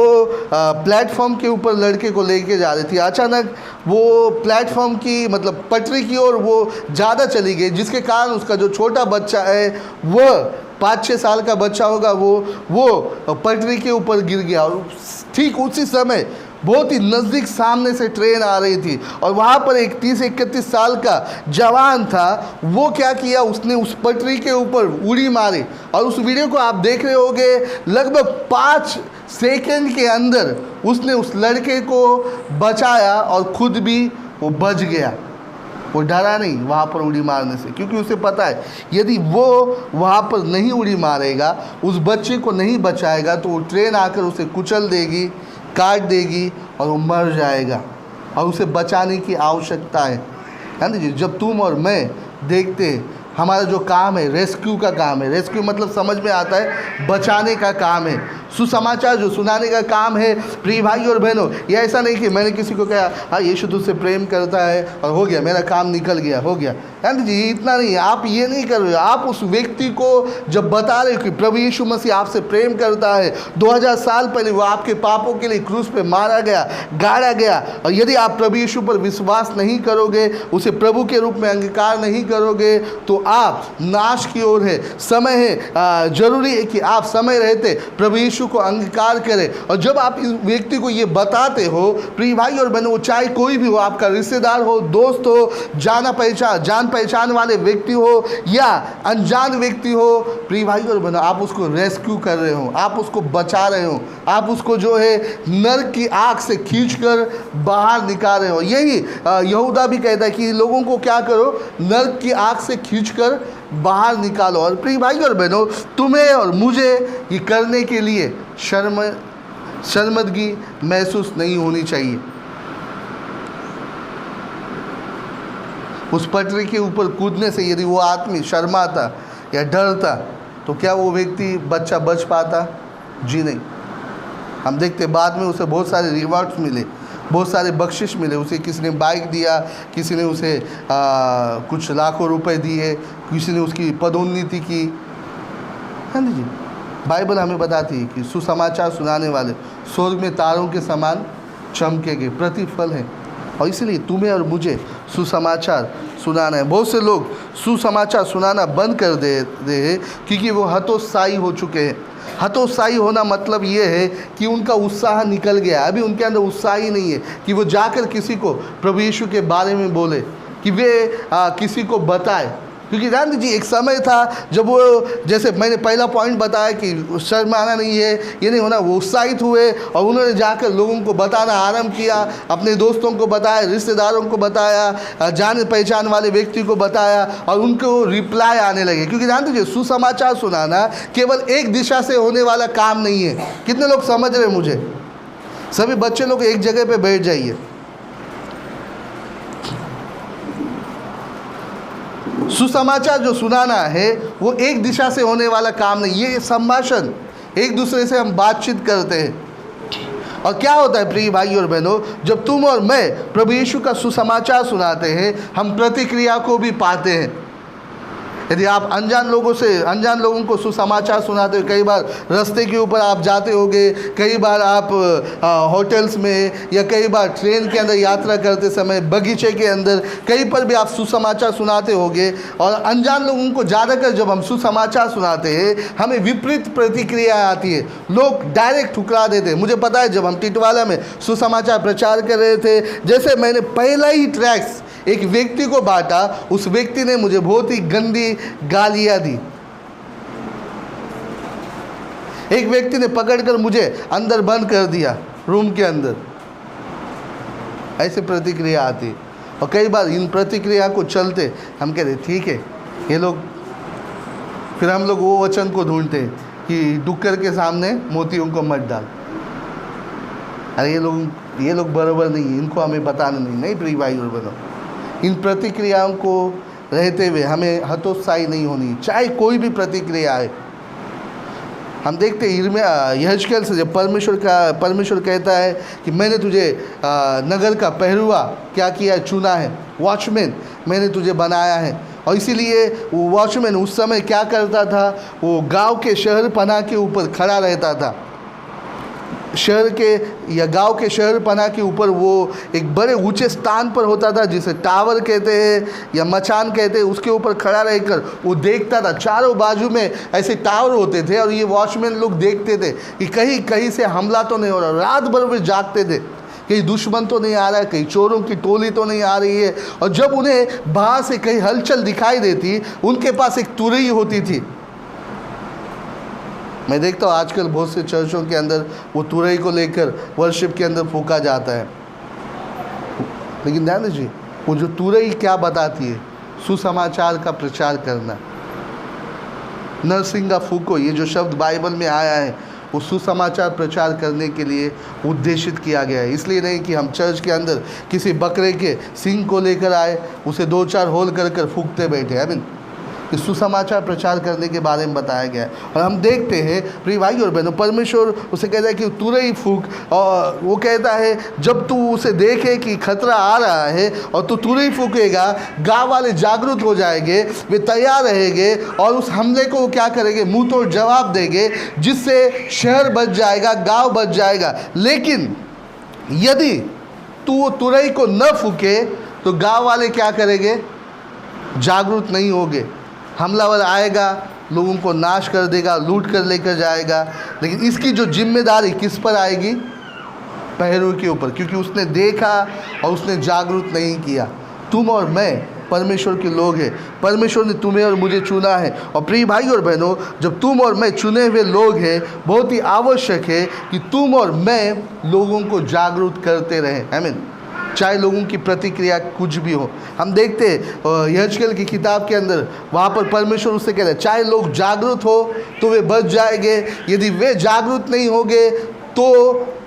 Speaker 1: प्लेटफॉर्म के ऊपर लड़के को लेके जा रही थी। अचानक वो प्लेटफॉर्म की मतलब पटरी की ओर वो ज़्यादा चली गई, जिसके कारण उसका जो छोटा बच्चा है वह 5-6 साल का बच्चा होगा, वो पटरी के ऊपर गिर गया। और ठीक उसी समय बहुत ही नज़दीक सामने से ट्रेन आ रही थी और वहाँ पर एक 30-31 साल का जवान था। वो क्या किया, उसने उस पटरी के ऊपर उड़ी मारी और उस वीडियो को आप देख रहे होंगे। लगभग 5 सेकंड के अंदर उसने उस लड़के को बचाया और खुद भी वो बच गया। वो डरा नहीं वहाँ पर उड़ी मारने से, क्योंकि उसे पता है यदि वो वहाँ पर नहीं उड़ी मारेगा, उस बच्चे को नहीं बचाएगा, तो वो ट्रेन आकर उसे कुचल देगी, काट देगी और वो मर जाएगा और उसे बचाने की आवश्यकता है ना जी। जब तुम और मैं देखते हमारा जो काम है रेस्क्यू का काम है, रेस्क्यू मतलब समझ में आता है बचाने का काम है, सुसमाचार जो सुनाने का काम है। प्रिय भाई और बहनों, ये ऐसा नहीं कि मैंने किसी को कहा हाँ यीशु तुझसे प्रेम करता है और हो गया, मेरा काम निकल गया, हो गया, है ना जी। इतना नहीं, आप ये नहीं कर रहे हो। आप उस व्यक्ति को जब बता रहे हो कि प्रभु यीशु मसीह आपसे प्रेम करता है, 2000 साल पहले वो आपके पापों के लिए क्रूस पे मारा गया, गाड़ा गया, और यदि आप प्रभु यीशु पर विश्वास नहीं करोगे, उसे प्रभु के रूप में अंगीकार नहीं करोगे, तो आप नाश की ओर है। समय है, जरूरी है कि आप समय रहते प्रभु यीशु को अंगीकार करें। और जब आप इस व्यक्ति को ये बताते हो, प्रिय भाई और बहनों, चाहे कोई भी हो, आपका रिश्तेदार हो, दोस्त हो, जान पहचान वाले व्यक्ति हो या अनजान व्यक्ति हो, प्रिय भाई और बहनों, आप उसको रेस्क्यू कर रहे हो, आप उसको बचा रहे हो, आप उसको जो है नर्क की आग से खींचकर बाहर निकाल रहे हो। यही यहूदा भी कहता है कि लोगों को क्या करो, नर्क की आग से खींचकर बाहर निकालो। और प्रिय भाई और बहनों, तुम्हें और मुझे ये करने के लिए शर्मिंदगी महसूस नहीं होनी चाहिए। उस पटरी के ऊपर कूदने से यदि वो आदमी शर्माता या डरता, तो क्या वो व्यक्ति बच्चा बच पाता? जी नहीं। हम देखते बाद में उसे बहुत सारे रिवार्ड्स मिले, बहुत सारे बख्शिश मिले। उसे किसी ने बाइक दिया, किसी ने उसे कुछ लाखों रुपए दिए, किसी ने उसकी पदोन्नति की। हाँ जी, बाइबल हमें बताती है कि सुसमाचार सुनाने वाले स्वर्ग में तारों के समान चमकेंगे, प्रतिफल है। और इसलिए तुम्हें और मुझे सुसमाचार सुनाना है। बहुत से लोग सुसमाचार सुनाना बंद कर दे रहे हैं क्योंकि वो हतोत्साही हो चुके हैं। हतोत्साही होना मतलब ये है कि उनका उत्साह निकल गया, अभी उनके अंदर उत्साह ही नहीं है कि वो जाकर किसी को प्रभु यीशु के बारे में बोले, कि वे किसी को बताए। क्योंकि जानते जी, एक समय था जब वो, जैसे मैंने पहला पॉइंट बताया कि शर्माना नहीं है, ये नहीं होना, वो उत्साहित हुए और उन्होंने जाकर लोगों को बताना आरंभ किया, अपने दोस्तों को बताया, रिश्तेदारों को बताया, जान पहचान वाले व्यक्ति को बताया, और उनको रिप्लाई आने लगे। क्योंकि जानते जी, सुसमाचार सुनाना केवल एक दिशा से होने वाला काम नहीं है। कितने लोग समझ रहे मुझे? सभी बच्चे लोग एक जगह पर बैठ जाइए। सुसमाचार जो सुनाना है वो एक दिशा से होने वाला काम नहीं। ये संभाषण, एक दूसरे से हम बातचीत करते हैं। और क्या होता है प्रिय भाई और बहनों, जब तुम और मैं प्रभु यीशु का सुसमाचार सुनाते हैं, हम प्रतिक्रिया को भी पाते हैं। यदि आप अनजान लोगों को सुसमाचार सुनाते हो, कई बार रास्ते के ऊपर आप जाते होगे, कई बार आप होटल्स में या कई बार ट्रेन के अंदर यात्रा करते समय, बगीचे के अंदर, कहीं पर भी आप सुसमाचार सुनाते होगे। और अनजान लोगों को ज़्यादातर जब हम सुसमाचार सुनाते हैं, हमें विपरीत प्रतिक्रिया आती है। लोग डायरेक्ट ठुकरा देते हैं। मुझे पता है, जब हम टिटवाला में सुसमाचार प्रचार कर रहे थे, जैसे मैंने पहला ही ट्रैक्स एक व्यक्ति को बांटा, उस व्यक्ति ने मुझे बहुत ही गंदी गालियां दी। एक व्यक्ति ने पकड़कर मुझे अंदर बंद कर दिया, रूम के अंदर। ऐसे प्रतिक्रिया आती। और कई बार इन प्रतिक्रिया को चलते हम कहते ठीक है ये लोग, फिर हम लोग वो वचन को ढूंढते कि डुक्कर के सामने मोतियों को मत डाल। अरे ये लोग बराबर नहीं है, इनको हमें बताना नहीं। प्रिय भाई और बहनों, इन प्रतिक्रियाओं को रहते हुए हमें हतोत्साही नहीं होनी, चाहे कोई भी प्रतिक्रिया आए। हम देखते हैं यहेजकेल से जब परमेश्वर कहता है कि मैंने तुझे नगर का पहरुआ क्या किया, चुना है, वॉचमैन मैंने तुझे बनाया है। और इसीलिए वो वॉचमैन उस समय क्या करता था, वो गांव के शहर पनाह के ऊपर खड़ा रहता था। शहर के या गांव के शहर पना के ऊपर वो एक बड़े ऊंचे स्थान पर होता था, जिसे टावर कहते हैं या मचान कहते हैं। उसके ऊपर खड़ा रहकर वो देखता था। चारों बाजू में ऐसे टावर होते थे और ये वॉचमैन लोग देखते थे कि कहीं कहीं से हमला तो नहीं हो रहा। रात भर वे जागते थे, कहीं दुश्मन तो नहीं आ रहा है, कहीं चोरों की टोली तो नहीं आ रही है। और जब उन्हें बाहर से कहीं हलचल दिखाई देती, उनके पास एक तुरई होती थी। मैं देखता हूँ आजकल बहुत से चर्चों के अंदर वो तुरई को लेकर वर्शिप के अंदर फूका जाता है, लेकिन ध्यान दीजिए वो जो तुरई क्या बताती है? सुसमाचार का प्रचार करना। नरसिंगा फूको, ये जो शब्द बाइबल में आया है वो सुसमाचार प्रचार करने के लिए उद्देशित किया गया है। इसलिए नहीं कि हम चर्च के अंदर किसी बकरे के सींग को लेकर आए, उसे 2-4 होल कर फूकते बैठे। आई मीन कि सुसमाचार प्रचार करने के बारे में बताया गया है। और हम देखते हैं प्रिय भाई और बहनों, परमेश्वर उसे कहता है कि तुरई फूक, और वो कहता है जब तू उसे देखे कि खतरा आ रहा है और तू तुरई फूकेगा, गाँव वाले जागरूक हो जाएंगे, वे तैयार रहेंगे और उस हमले को वो क्या करेंगे? मुंह तोड़ जवाब देंगे, जिससे शहर बच जाएगा, गाँव बच जाएगा। लेकिन यदि तू वो तुरई को न फूके तो गाँव वाले क्या करेंगे? जागरूक नहीं होंगे। हमलावर आएगा, लोगों को नाश कर देगा, लूट कर लेकर जाएगा। लेकिन इसकी जो जिम्मेदारी किस पर आएगी? पहरुए के ऊपर, क्योंकि उसने देखा और उसने जागरूक नहीं किया। तुम और मैं परमेश्वर के लोग हैं। परमेश्वर ने तुम्हें और मुझे चुना है। और प्रिय भाई और बहनों, जब तुम और मैं चुने हुए लोग हैं, बहुत ही आवश्यक है कि तुम और मैं लोगों को जागरूक करते रहें। आमीन। चाहे लोगों की प्रतिक्रिया कुछ भी हो। हम देखते हैं यहेजकेल की किताब के अंदर, वहाँ पर परमेश्वर उससे कह रहे हैं चाहे लोग जागरूक हो तो वे बच जाएंगे, यदि वे जागरूक नहीं होंगे तो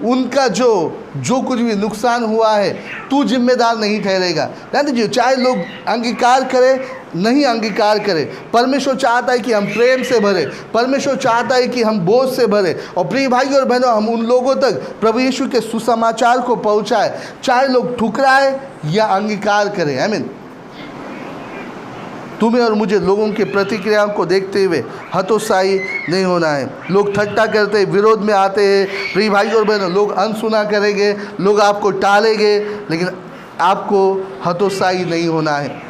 Speaker 1: उनका जो कुछ भी नुकसान हुआ है तू जिम्मेदार नहीं ठहरेगा। ध्यान दीजिए, चाहे लोग अंगीकार करें नहीं अंगीकार करें, परमेश्वर चाहता है कि हम प्रेम से भरे, परमेश्वर चाहता है कि हम बोझ से भरे। और प्रिय भाई और बहनों, हम उन लोगों तक प्रभु यीशु के सुसमाचार को पहुंचाए, चाहे लोग ठुकराए या अंगीकार करें। आमीन। तुम्हें और मुझे लोगों की प्रतिक्रियाओं को देखते हुए हतोत्साही नहीं होना है। लोग ठट्टा करते हैं, विरोध में आते हैं। प्रिय भाई और बहनों, लोग अनसुना करेंगे, लोग आपको टालेंगे, लेकिन आपको हतोत्साही नहीं होना है।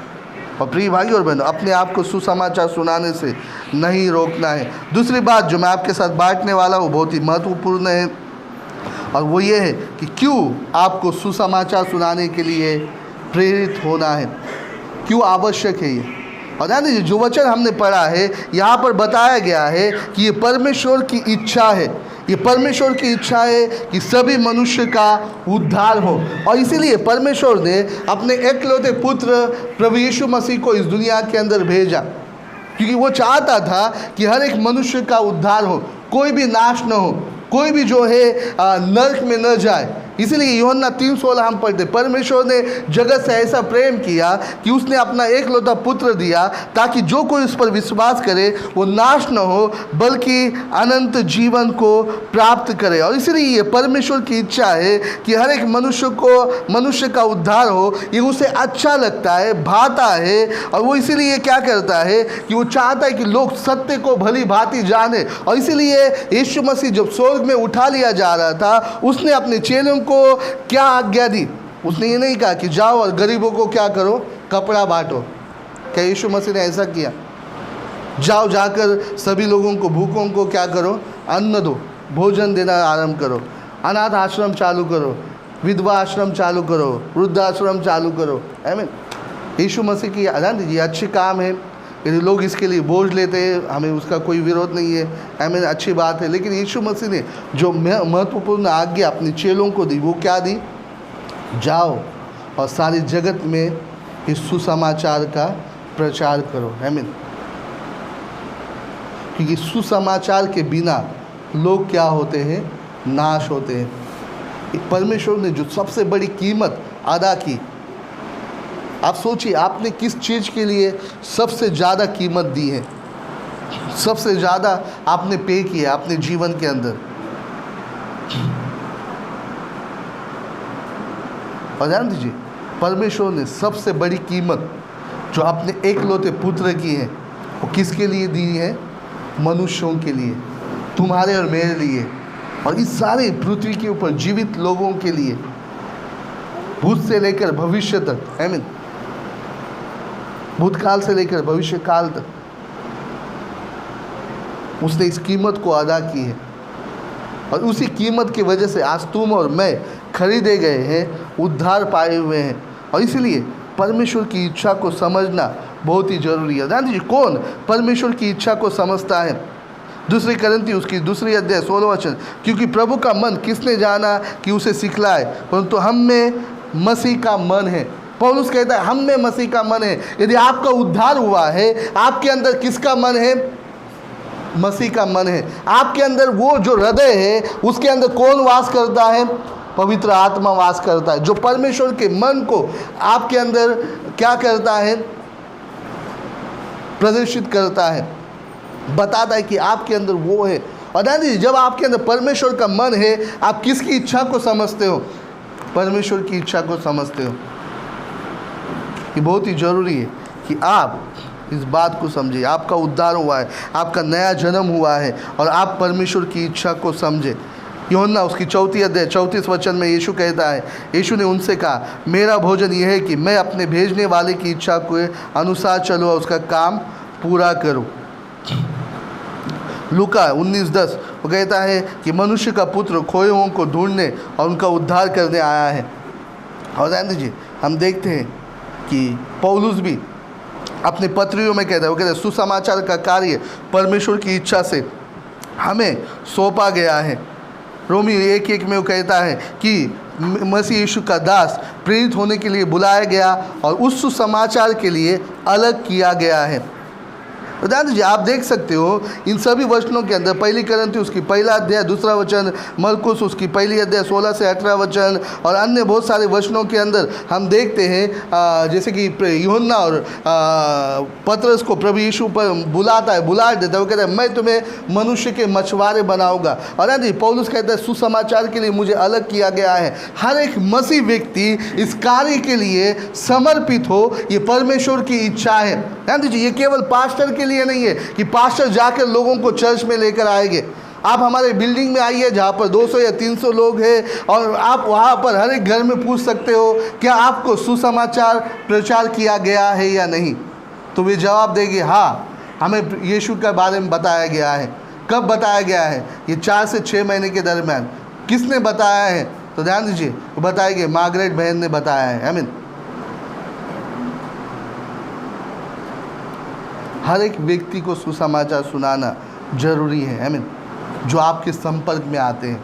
Speaker 1: और प्रिय भाई और बहनों, अपने आप को सुसमाचार सुनाने से नहीं रोकना है। दूसरी बात जो मैं आपके साथ बांटने वाला हूँ बहुत ही महत्वपूर्ण है, और वो ये है कि क्यों आपको सुसमाचार सुनाने के लिए प्रेरित होना है, क्यों आवश्यक है ये। और ध्यान दीजिए, जो वचन हमने पढ़ा है यहाँ पर बताया गया है कि ये परमेश्वर की इच्छा है, ये परमेश्वर की इच्छा है कि सभी मनुष्य का उद्धार हो। और इसीलिए परमेश्वर ने अपने एकलौते पुत्र प्रभु यीशु मसीह को इस दुनिया के अंदर भेजा, क्योंकि वो चाहता था कि हर एक मनुष्य का उद्धार हो, कोई भी नाश न हो, कोई भी जो है नरक में न जाए। इसीलिए यूहन्ना 3:16 हम पढ़ते, परमेश्वर ने जगत से ऐसा प्रेम किया कि उसने अपना एकलौता पुत्र दिया, ताकि जो कोई उस पर विश्वास करे वो नाश न हो बल्कि अनंत जीवन को प्राप्त करे। और इसीलिए ये परमेश्वर की इच्छा है कि हर एक मनुष्य का उद्धार हो। ये उसे अच्छा लगता है, भाता है, और वो इसीलिए क्या करता है कि वो चाहता है कि लोग सत्य को भली भांति जाने। और इसीलिए यीशु मसीह जब स्वर्ग में उठा लिया जा रहा था, उसने अपने चेलों को क्या आज्ञा दी? उसने ये नहीं कहा कि जाओ और गरीबों को क्या करो? कपड़ा बांटो। क्या यीशु मसीह ने ऐसा किया? जाओ, जाकर सभी लोगों को, भूखों को क्या करो? अन्न दो, भोजन देना आरंभ करो, अनाथ आश्रम चालू करो, विधवा आश्रम चालू करो, वृद्धाश्रम चालू करो। आमीन। यीशु मसीह की ध्यान दीजिए, अच्छे काम है, यदि लोग इसके लिए बोझ लेते हैं, हमें उसका कोई विरोध नहीं है। आमीन, अच्छी बात है। लेकिन यीशु मसीह ने जो महत्वपूर्ण आज्ञा अपने चेलों को दी, वो क्या दी? जाओ और सारी जगत में इस सुसमाचार का प्रचार करो। आमीन। क्योंकि सुसमाचार के बिना लोग क्या होते हैं? नाश होते हैं। परमेश्वर ने जो सबसे बड़ी कीमत अदा की, आप सोचिए आपने किस चीज़ के लिए सबसे ज़्यादा कीमत दी है, सबसे ज़्यादा आपने पे किया अपने जीवन के अंदर। और ध्यान दीजिए, परमेश्वर ने सबसे बड़ी कीमत जो अपने एकलौते पुत्र की है, वो किसके लिए दी है? मनुष्यों के लिए, तुम्हारे और मेरे लिए। और इस सारे पृथ्वी के ऊपर जीवित लोगों के लिए भूत से लेकर भविष्य तक, आमीन, भूतकाल से लेकर भविष्य काल तक उसने इस कीमत को अदा की है। और उसी कीमत की वजह से आज तुम और मैं खरीदे गए हैं, उद्धार पाए हुए हैं। और इसलिए परमेश्वर की इच्छा को समझना बहुत ही जरूरी है। ध्यान दीजिए, कौन परमेश्वर की इच्छा को समझता है? 2 कुरिन्थी उसकी 2 अध्याय 16 वचन, क्योंकि प्रभु का मन किसने जाना कि उसे सिखलाए, परंतु हम में मसीह का मन है। पौलुस कहता है हम में मसीह का मन है। यदि आपका उद्धार हुआ है, आपके अंदर किसका मन है? मसीह का मन है। आपके अंदर वो जो हृदय है उसके अंदर कौन वास करता है? पवित्र आत्मा वास करता है, जो परमेश्वर के मन को आपके अंदर क्या करता है? प्रदर्शित करता है, बताता है कि आपके अंदर वो है। और ध्यान दीजिए, जब आपके अंदर परमेश्वर का मन है, आप किसकी इच्छा को समझते हो? परमेश्वर की इच्छा को समझते हो। ये बहुत ही जरूरी है कि आप इस बात को समझिए। आपका उद्धार हुआ है, आपका नया जन्म हुआ है और आप परमेश्वर की इच्छा को समझे। यूहन्ना उसकी 4 अध्याय 34 वचन में यीशु कहता है, यीशु ने उनसे कहा, मेरा भोजन यह है कि मैं अपने भेजने वाले की इच्छा के अनुसार चलूँ और उसका काम पूरा करूँ। लूका 19:10 वो कहता है कि मनुष्य का पुत्र खोए हुओं को ढूंढने और उनका उद्धार करने आया है। और ध्यान दीजिए, हम देखते हैं कि पौलुस भी अपने पत्रियों में कहता है, वो कहता है सुसमाचार का कार्य परमेश्वर की इच्छा से हमें सौंपा गया है। रोमी 1:1 में वो कहता है कि मसीह यीशु का दास प्रेरित होने के लिए बुलाया गया और उस सुसमाचार के लिए अलग किया गया है। तो ध्यान दीजिए, आप देख सकते हो इन सभी वचनों के अंदर 1 कुरिन्थी उसकी 1 अध्याय 2 वचन, मरकुस उसकी 1 अध्याय 16 से 18 वचन और अन्य बहुत सारे वचनों के अंदर हम देखते हैं जैसे कि यूहन्ना और पतरस को प्रभु यीशु पर बुला देता है। वो कहता है मैं तुम्हें मनुष्य के मछुआरे बनाऊंगा। और ध्यान दीजिए, पौलुस कहता है सुसमाचार के लिए मुझे अलग किया गया है। हर एक मसीह व्यक्ति इस कार्य के लिए समर्पित हो, ये परमेश्वर की इच्छा है। ध्यान दीजिए, ये केवल पास्टर के लिए नहीं है कि पास्टर जाकर लोगों को चर्च में लेकर आएंगे। आप हमारे बिल्डिंग में आइए जहाँ पर 200 या 300 लोग हैं और आप वहाँ पर हर एक घर में पूछ सकते हो क्या आपको सुसमाचार प्रचार किया गया है या नहीं। तो वे जवाब देंगे हाँ, हमें यीशु के बारे में बताया गया है। कब बताया गया है? ये 4 से 6 महीने के दरमियान। किसने बताया है? तो ध्यान दीजिए, वो बताएंगे मार्गरेट बहन ने बताया है। आमीन। हर एक व्यक्ति को सुसमाचार सुनाना जरूरी है। आमीन। जो आपके संपर्क में आते हैं।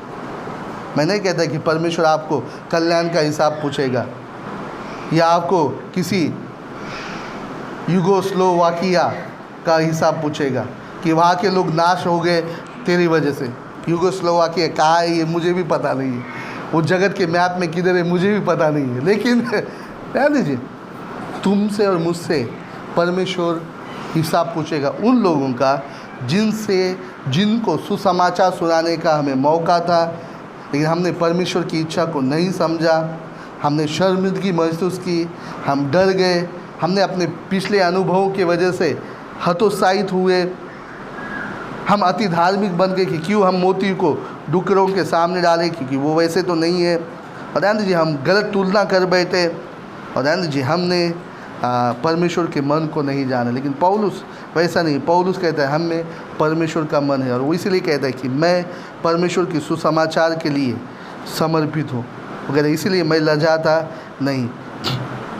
Speaker 1: मैं नहीं कहता कि परमेश्वर आपको कल्याण का हिसाब पूछेगा या आपको किसी यूगोस्लोवाकिया का हिसाब पूछेगा कि वहाँ के लोग नाश हो गए तेरी वजह से। यूगोस्लोवाकिया कहाँ है ये मुझे भी पता नहीं है, वो जगत के मैप में किधर है मुझे भी पता नहीं है, लेकिन ध्यान दीजिए तुमसे और मुझसे परमेश्वर हिसाब पूछेगा उन लोगों का जिनको सुसमाचार सुनाने का हमें मौका था, लेकिन हमने परमेश्वर की इच्छा को नहीं समझा। हमने शर्मिंदगी महसूस की, हम डर गए, हमने अपने पिछले अनुभवों की वजह से हतोत्साहित हुए, हम अति धार्मिक बन गए कि क्यों हम मोती को डुकरों के सामने डालें क्योंकि वो वैसे तो नहीं है। और ध्यान दीजिए हम गलत तुलना कर बैठे। और ध्यान दीजिए हमने परमेश्वर के मन को नहीं जाना। लेकिन पौलुस वैसा नहीं। पौलुस कहता है हम में परमेश्वर का मन है और वो इसलिए कहता है कि मैं परमेश्वर की सुसमाचार के लिए समर्पित हूँ। वो कहता है इसीलिए मैं लजाता नहीं।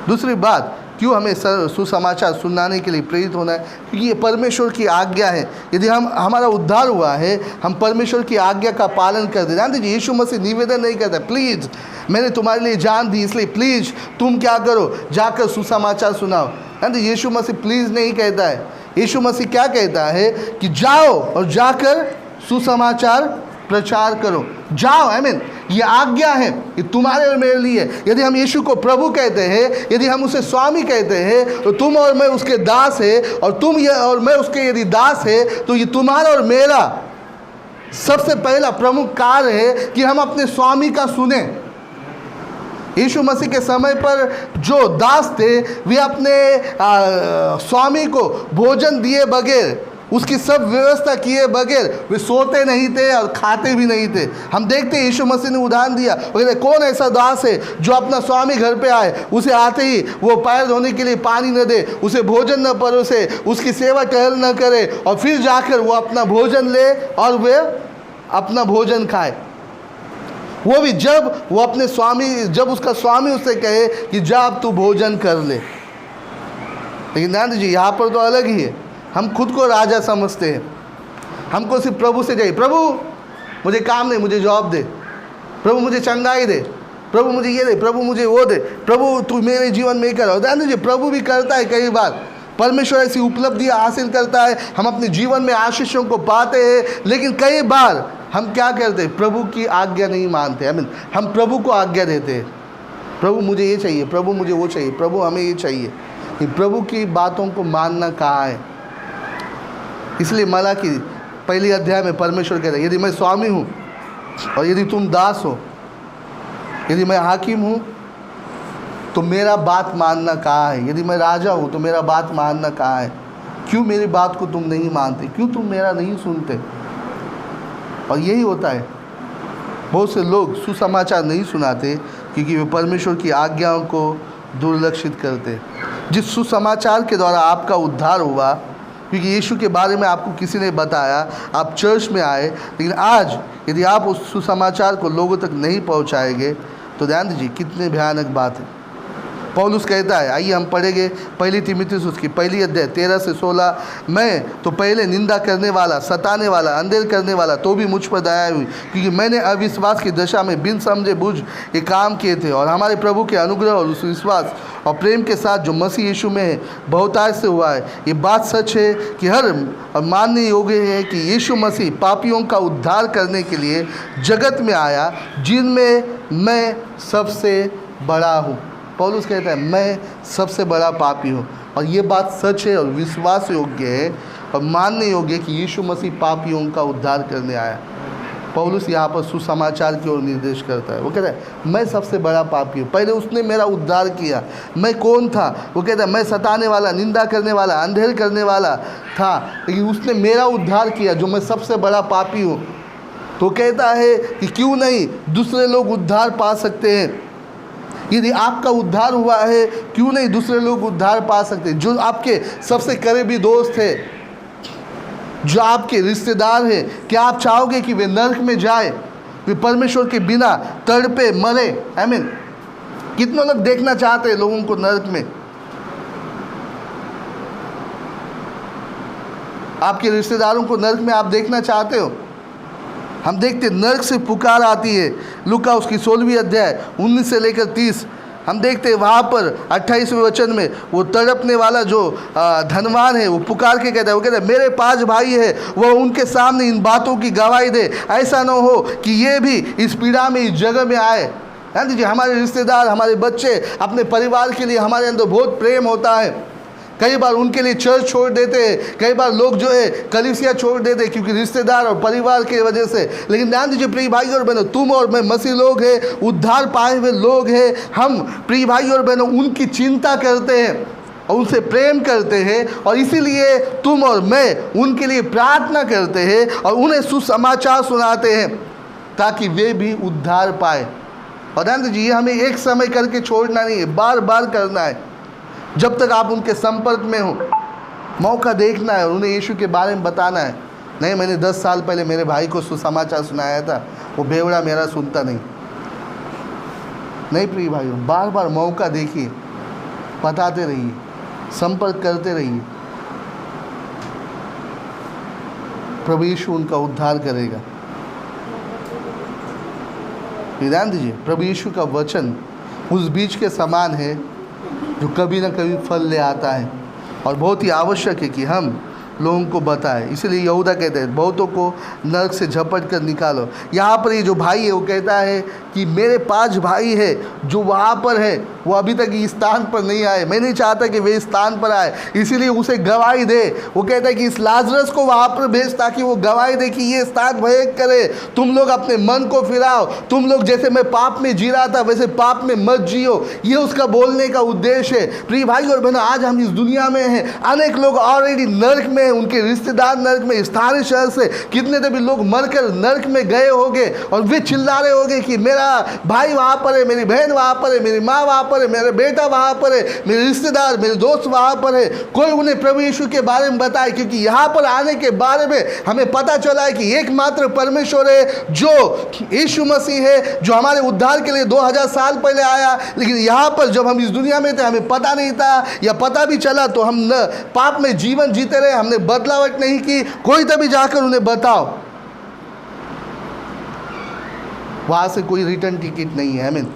Speaker 1: दूसरी बात, क्यों हमें सुसमाचार सुनाने के लिए प्रेरित होना है? क्योंकि ये परमेश्वर की आज्ञा है। यदि हमारा उद्धार हुआ है, हम परमेश्वर की आज्ञा का पालन कर दे। ध्यान दीजिए यीशु मसीह निवेदन नहीं करता प्लीज़ मैंने तुम्हारे लिए जान दी इसलिए प्लीज़ तुम क्या करो, जाकर सुसमाचार सुनाओ। ध्यान दीजिए यीशु मसीह प्लीज़ नहीं कहता है। यीशु मसीह क्या कहता है कि जाओ और जाकर सुसमाचार प्रचार करो। जाओ। आमीन। ये आज्ञा है, ये तुम्हारे और मेरे लिए। यदि हम यीशु को प्रभु कहते हैं, यदि हम उसे स्वामी कहते हैं, तो तुम और मैं उसके दास है और तुम ये और मैं उसके यदि दास है तो ये तुम्हारा और मेरा सबसे पहला प्रमुख कार्य है कि हम अपने स्वामी का सुने। यीशु मसीह के समय पर जो दास थे वे अपने स्वामी को भोजन दिए बगैर उसकी सब व्यवस्था किए बगैर वे सोते नहीं थे और खाते भी नहीं थे। हम देखते हैं यीशु मसीह ने उदाहरण दिया, वो कहते कौन ऐसा दास है जो अपना स्वामी घर पे आए, उसे आते ही वो पैर धोने के लिए पानी न दे, उसे भोजन न परोसे, उसकी सेवा टहल न करे और फिर जाकर वो अपना भोजन ले और वे अपना भोजन खाए। वो भी जब वो अपने स्वामी, जब उसका स्वामी उससे कहे कि जा अब तू भोजन कर ले। लेकिन ध्यान दीजिए, यहाँ पर तो अलग ही है। हम खुद को राजा समझते हैं, हमको सिर्फ प्रभु से चाहिए, प्रभु मुझे काम नहीं, मुझे जॉब दे, प्रभु मुझे चंगाई दे, प्रभु मुझे ये दे, प्रभु मुझे वो दे, प्रभु तू मेरे जीवन में कर। ध्यान दीजिए, प्रभु भी करता है कई बार, परमेश्वर ऐसी उपलब्धियाँ हासिल करता है, हम अपने जीवन में आशीषों को पाते हैं। लेकिन कई बार हम क्या करते हैं, प्रभु की आज्ञा नहीं मानते। हम प्रभु को आज्ञा देते हैं, प्रभु मुझे ये चाहिए, प्रभु मुझे वो चाहिए, प्रभु हमें ये चाहिए। कि प्रभु की बातों को मानना कहाँ है। इसलिए मलाकी पहली अध्याय में परमेश्वर कहता है, यदि मैं स्वामी हूँ और यदि तुम दास हो, यदि मैं हाकिम हूँ तो मेरा बात मानना कहाँ है। यदि मैं राजा हूँ तो मेरा बात मानना कहाँ है। क्यों मेरी बात को तुम नहीं मानते, क्यों तुम मेरा नहीं सुनते। और यही होता है, बहुत से लोग सुसमाचार नहीं सुनाते क्योंकि वे परमेश्वर की आज्ञाओं को दुर्लक्षित करते। जिस सुसमाचार के द्वारा आपका उद्धार हुआ, क्योंकि यीशु के बारे में आपको किसी ने बताया, आप चर्च में आए, लेकिन आज यदि आप उस सुसमाचार को लोगों तक नहीं पहुंचाएंगे तो ध्यान दीजिए कितनी भयानक बात है। पौलुस कहता है, आइए हम पढ़ेंगे पहली तीमुथियुस उसकी पहली अध्याय 13 से 16। मैं तो पहले निंदा करने वाला, सताने वाला, अंधेर करने वाला, तो भी मुझ पर दया हुई, क्योंकि मैंने अविश्वास की दशा में बिन समझे बूझ ये काम किए थे। और हमारे प्रभु के अनुग्रह और उस विश्वास और प्रेम के साथ जो मसीह यीशु में है बहुतायत से हुआ है। ये बात सच है कि हर मानने योग्य है कि यीशु मसीह पापियों का उद्धार करने के लिए जगत में आया, जिनमें मैं सबसे बड़ा हूँ। पौलुस कहता है मैं सबसे बड़ा पापी हूँ, और ये बात सच है और विश्वास योग्य है और मानने योग्य है कि यीशु मसीह पापियों का उद्धार करने आया। पौलुस यहाँ पर सुसमाचार की ओर निर्देश करता है। वो कहता है मैं सबसे बड़ा पापी हूँ, पहले उसने मेरा उद्धार किया। मैं कौन था? वो कहता है मैं सताने वाला, निंदा करने वाला, अंधेर करने वाला था, लेकिन उसने मेरा उद्धार किया जो मैं सबसे बड़ा पापी हूँ। तो कहता है कि क्यों नहीं दूसरे लोग उद्धार पा सकते हैं। यदि आपका उद्धार हुआ है, क्यों नहीं दूसरे लोग उद्धार पा सकते हैं। जो आपके सबसे करीबी दोस्त है, जो आपके रिश्तेदार हैं, क्या आप चाहोगे कि वे नरक में जाए, वे परमेश्वर के बिना तड़पे मरे? आमीन। कितने लोग देखना चाहते हैं लोगों को नरक में? आपके रिश्तेदारों को नरक में आप देखना चाहते हो? हम देखते नरक से पुकार आती है। लूका उसकी 16वीं अध्याय 19 से लेकर 30 हम देखते हैं वहाँ पर 28वें वचन में वो तड़पने वाला जो धनवान है वो पुकार के कहता है, वो कहता है मेरे 5 भाई है, वह उनके सामने इन बातों की गवाही दे, ऐसा न हो कि ये भी इस पीड़ा में, इस जगह में आए। ध्यान दीजिए, हमारे रिश्तेदार, हमारे बच्चे, अपने परिवार के लिए हमारे अंदर बहुत प्रेम होता है। कई बार उनके लिए चर्च छोड़ देते हैं, कई बार लोग जो है कलीसिया छोड़ देते हैं क्योंकि रिश्तेदार और परिवार की वजह से। लेकिन ध्यान दीजिए प्रिय भाई और बहनों, तुम और मैं मसीह लोग हैं, उद्धार पाए हुए लोग हैं। हम प्रिय भाई और बहनों उनकी चिंता करते हैं और उनसे प्रेम करते हैं, और इसीलिए तुम और मैं उनके लिए प्रार्थना करते हैं और उन्हें सुसमाचार सुनाते हैं ताकि वे भी उद्धार पाए। और ध्यान दीजिए, हमें एक समय करके छोड़ना नहीं है, बार बार करना है। जब तक आप उनके संपर्क में हो, मौका देखना है और उन्हें यीशु के बारे में बताना है। नहीं, मैंने 10 साल पहले मेरे भाई को सुसमाचार सुनाया था, वो बेवड़ा मेरा सुनता नहीं। नहीं प्रिय भाइयों, बार बार मौका देखिए, बताते रहिए, संपर्क करते रहिए। प्रभु यीशु उनका उद्धार करेगा। ध्यान दीजिए, प्रभु यीशु का वचन उस बीज के समान है जो कभी ना कभी फल ले आता है, और बहुत ही आवश्यक है कि हम लोगों को बताएं। इसलिए यहूदा कहते हैं बहुतों को नरक से झपट कर निकालो। यहाँ पर ये जो भाई है वो कहता है कि मेरे 5 भाई है जो वहाँ पर है, वो अभी तक इस स्थान पर नहीं आए, मैं नहीं चाहता कि वे इस स्थान पर आए, इसीलिए उसे गवाही दे। वो कहता है कि इस लाजरस को वहाँ पर भेज ताकि वो गवाही दे कि ये स्थान भयंकर है, तुम लोग अपने मन को फिराओ, तुम लोग जैसे मैं पाप में जी रहा था वैसे पाप में मत जियो। ये उसका बोलने का उद्देश्य है। प्रिय भाई और बहनों, आज हम इस दुनिया में हैं, अनेक लोग ऑलरेडी नर्क में हैं, उनके रिश्तेदार नर्क में, स्थानीय शहर से कितने तभी लोग मरकर नर्क में गए होंगे और वे चिल्ला रहे होंगे कि मेरा भाई वहाँ पर है, मेरी बहन वहाँ पर है, मेरी माँ वहाँ पर है, मेरा बेटा वहाँ पर है, मेरे रिश्तेदार, मेरे दोस्त वहाँ पर है। कोई उन्हें प्रभु यीशु के बारे में बताए, क्योंकि यहाँ पर आने के बारे में हमें पता चला है कि एकमात्र परमेश्वर है जो यीशु मसीह है, जो हमारे उद्धार के लिए 2000 साल पहले आया। लेकिन यहाँ पर जब हम इस दुनिया में थे हमें पता नहीं था, या पता भी चला तो हम न पाप में जीवन जीते रहे, हमने बदलावट नहीं की। कोई तभी जाकर उन्हें बताओ, वहाँ से कोई रिटर्न टिकट नहीं है। आमीन।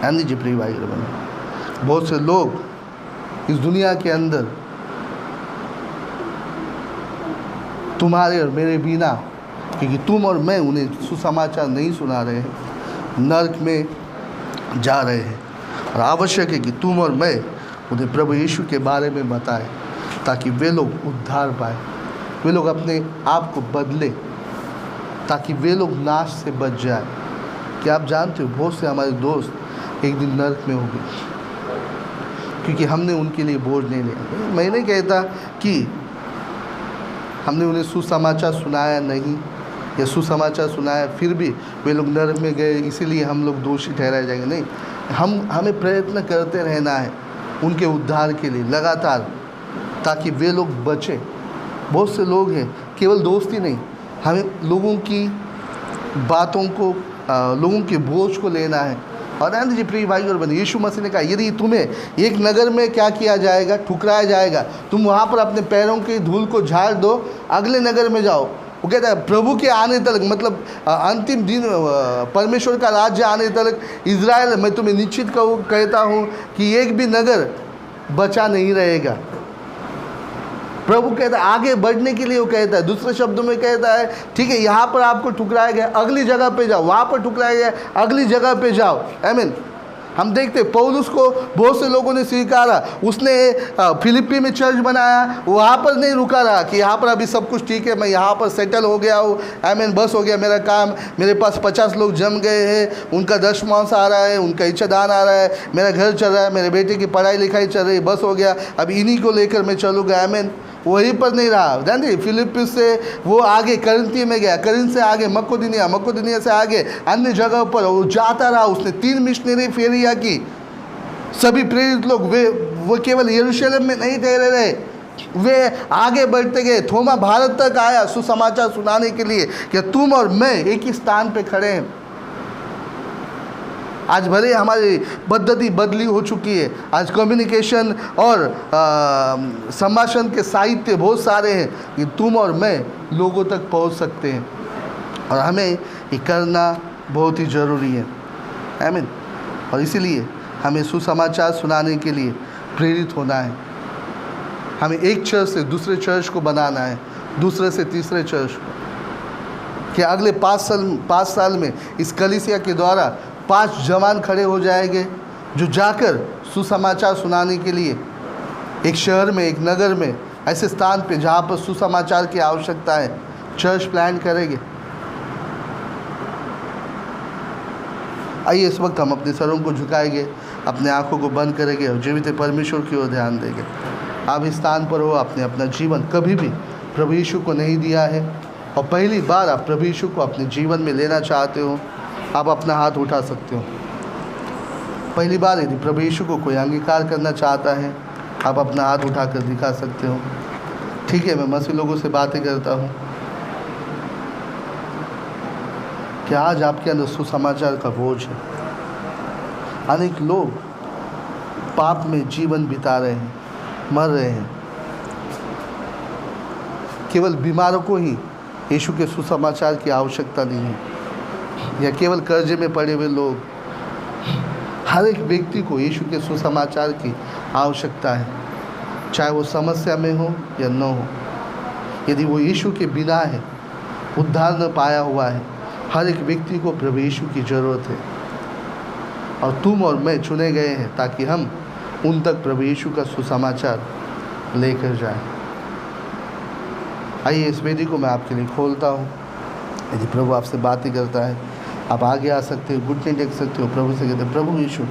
Speaker 1: हाँ जी प्रिय भाई और बहनों, बहुत से लोग इस दुनिया के अंदर तुम्हारे और मेरे बिना, क्योंकि तुम और मैं उन्हें सुसमाचार नहीं सुना रहे हैं, नर्क में जा रहे हैं। और आवश्यक है कि तुम और मैं उन्हें प्रभु यीशु के बारे में बताएं ताकि वे लोग उद्धार पाए, वे लोग अपने आप को बदले, ताकि वे लोग नाश से बच जाए। क्या आप जानते हो बहुत से हमारे दोस्त एक दिन नर्क में होंगे क्योंकि हमने उनके लिए बोझ नहीं लिया। मैं नहीं कहता कि हमने उन्हें सुसमाचार सुनाया नहीं या सुसमाचार सुनाया फिर भी वे लोग नर्क में गए इसीलिए हम लोग दोषी ठहराए जाएंगे, नहीं। हमें प्रयत्न करते रहना है उनके उद्धार के लिए लगातार, ताकि वे लोग बचें। बहुत से लोग हैं, केवल दोस्ती नहीं, हमें लोगों की बातों को, लोगों के बोझ को लेना है। और आनंद जी प्रिय भाई और बहन, यीशु मसीह ने कहा यदि तुम्हें एक नगर में क्या किया जाएगा, ठुकराया जाएगा, तुम वहाँ पर अपने पैरों की धूल को झाड़ दो, अगले नगर में जाओ। वो कहता है प्रभु के आने तक, मतलब अंतिम दिन परमेश्वर का राज्य आने तक इज़राइल, मैं तुम्हें निश्चित कहता हूँ कि एक भी नगर बचा नहीं रहेगा। प्रभु कहता है आगे बढ़ने के लिए, वो कहता है, दूसरे शब्दों में कहता है ठीक है यहाँ पर आपको ठुकराया गया, अगली जगह पे जाओ, वहाँ पर ठुकराया गया, अगली जगह पे जाओ। आमीन। हम देखते पौलुस को बहुत से लोगों ने स्वीकारा, उसने फिलिप्पी में चर्च बनाया, वहाँ पर नहीं रुका रहा कि यहाँ पर अभी सब कुछ ठीक है, मैं यहाँ पर सेटल हो गया हूँ, आमीन, बस हो गया मेरा काम, मेरे पास 50 लोग जम गए हैं, उनका दशमांश आ रहा है, उनका इच्छादान आ रहा है, मेरा घर चल रहा है, मेरे बेटे की पढ़ाई लिखाई चल रही है, बस हो गया, अब इन्हीं को लेकर मैं चलूँगा। आमीन। वहीं पर नहीं रहा, जानते फिलिप्पी से वो आगे करिन्थी में गया, करिन्थ से आगे मक्कोदिनिया, मक्कोदिनिया से आगे अन्य जगह पर वो जाता रहा। उसने 3 मिशनरी फेरियाँ की। सभी प्रेरित लोग वो केवल यरूशलेम में नहीं ठहरे रहे, वे आगे बढ़ते गए। थोमा भारत तक आया सुसमाचार सुनाने के लिए कि तुम और मैं एक ही स्थान पे खड़े हैं। आज भले हमारी पद्धति बदली हो चुकी है, आज कम्युनिकेशन और संभाषण के साहित्य बहुत सारे हैं कि तुम और मैं लोगों तक पहुंच सकते हैं, और हमें ये करना बहुत ही ज़रूरी है। आमीन। और इसीलिए हमें सुसमाचार सुनाने के लिए प्रेरित होना है। हमें एक चर्च से दूसरे चर्च को बनाना है, दूसरे से तीसरे चर्च को, कि अगले 5 साल में इस कलीसिया के द्वारा 5 जवान खड़े हो जाएंगे जो जाकर सुसमाचार सुनाने के लिए एक शहर में, एक नगर में, ऐसे स्थान पे जहाँ पर सुसमाचार की आवश्यकता है, चर्च प्लान करेंगे। आइए इस वक्त हम अपने सरों को झुकाएंगे, अपने आँखों को बंद करेंगे और जीवित परमेश्वर की ओर ध्यान देंगे। आप इस स्थान पर हो, आपने अपना जीवन कभी भी प्रभु यीशु को नहीं दिया है और पहली बार आप प्रभु यीशु को अपने जीवन में लेना चाहते हो, आप अपना हाथ उठा सकते हो। पहली बार यदि प्रभु यीशु को कोई अंगीकार करना चाहता है, आप अपना हाथ उठाकर दिखा सकते हो। ठीक है, मैं मसीह लोगों से बातें करता हूँ कि आज आपके अंदर सुसमाचार का बोझ है। अनेक लोग पाप में जीवन बिता रहे हैं, मर रहे हैं। केवल बीमारों को ही यीशु के सुसमाचार की आवश्यकता नहीं है, या केवल कर्जे में पड़े हुए लोग, हर एक व्यक्ति को यीशु के सुसमाचार की आवश्यकता है, चाहे वो समस्या में हो या न हो। यदि वो यीशु के बिना है, उद्धार न पाया हुआ है, हर एक व्यक्ति को प्रभु यीशु की ज़रूरत है और तुम और मैं चुने गए हैं ताकि हम उन तक प्रभु यीशु का सुसमाचार लेकर जाएं। आइए इस वेदी को मैं आपके लिए खोलता हूँ। यदि प्रभु आपसे बातें करता है आप आगे आ सकते हो, घुटने टेक सकते हो, प्रभु से कहते प्रभु यीशु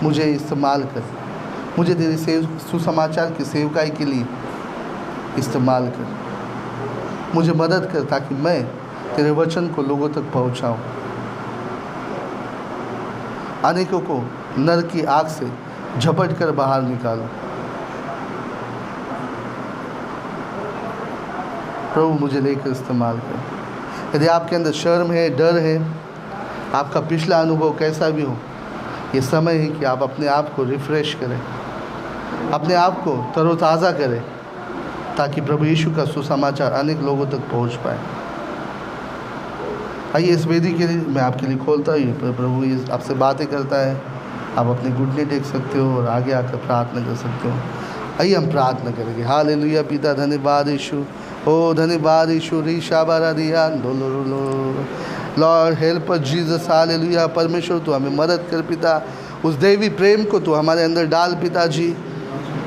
Speaker 1: मुझे इस्तेमाल कर, मुझे तेरे सुसमाचार की सेवकाई के लिए इस्तेमाल कर, मुझे मदद कर ताकि मैं तेरे वचन को लोगों तक पहुंचाऊं, अनेकों को नर की आग से झपट कर बाहर निकालूं। प्रभु मुझे लेकर इस्तेमाल कर। यदि आपके अंदर शर्म है, डर है, आपका पिछला अनुभव कैसा भी हो, ये समय है कि आप अपने आप को रिफ़्रेश करें, अपने आप को तरोताज़ा करें ताकि प्रभु यीशु का सुसमाचार अनेक लोगों तक पहुंच पाए। आइए इस वेदी के लिए मैं आपके लिए खोलता हूँ। प्रभु ये आपसे बातें करता है, आप अपने घुटने टेक सकते हो और आगे आकर प्रार्थना कर सकते हो। आइए हम प्रार्थना करेंगे। हालेलुया। पिता धन्यवाद यीशु, ओ धन्यवाद यीशु, री शाबारा रिया लो Lord help us Jesus. Hallelujah. परमेश्वर तू हमें मदद कर पिता, उस देवी प्रेम को तू हमारे अंदर डाल पिताजी,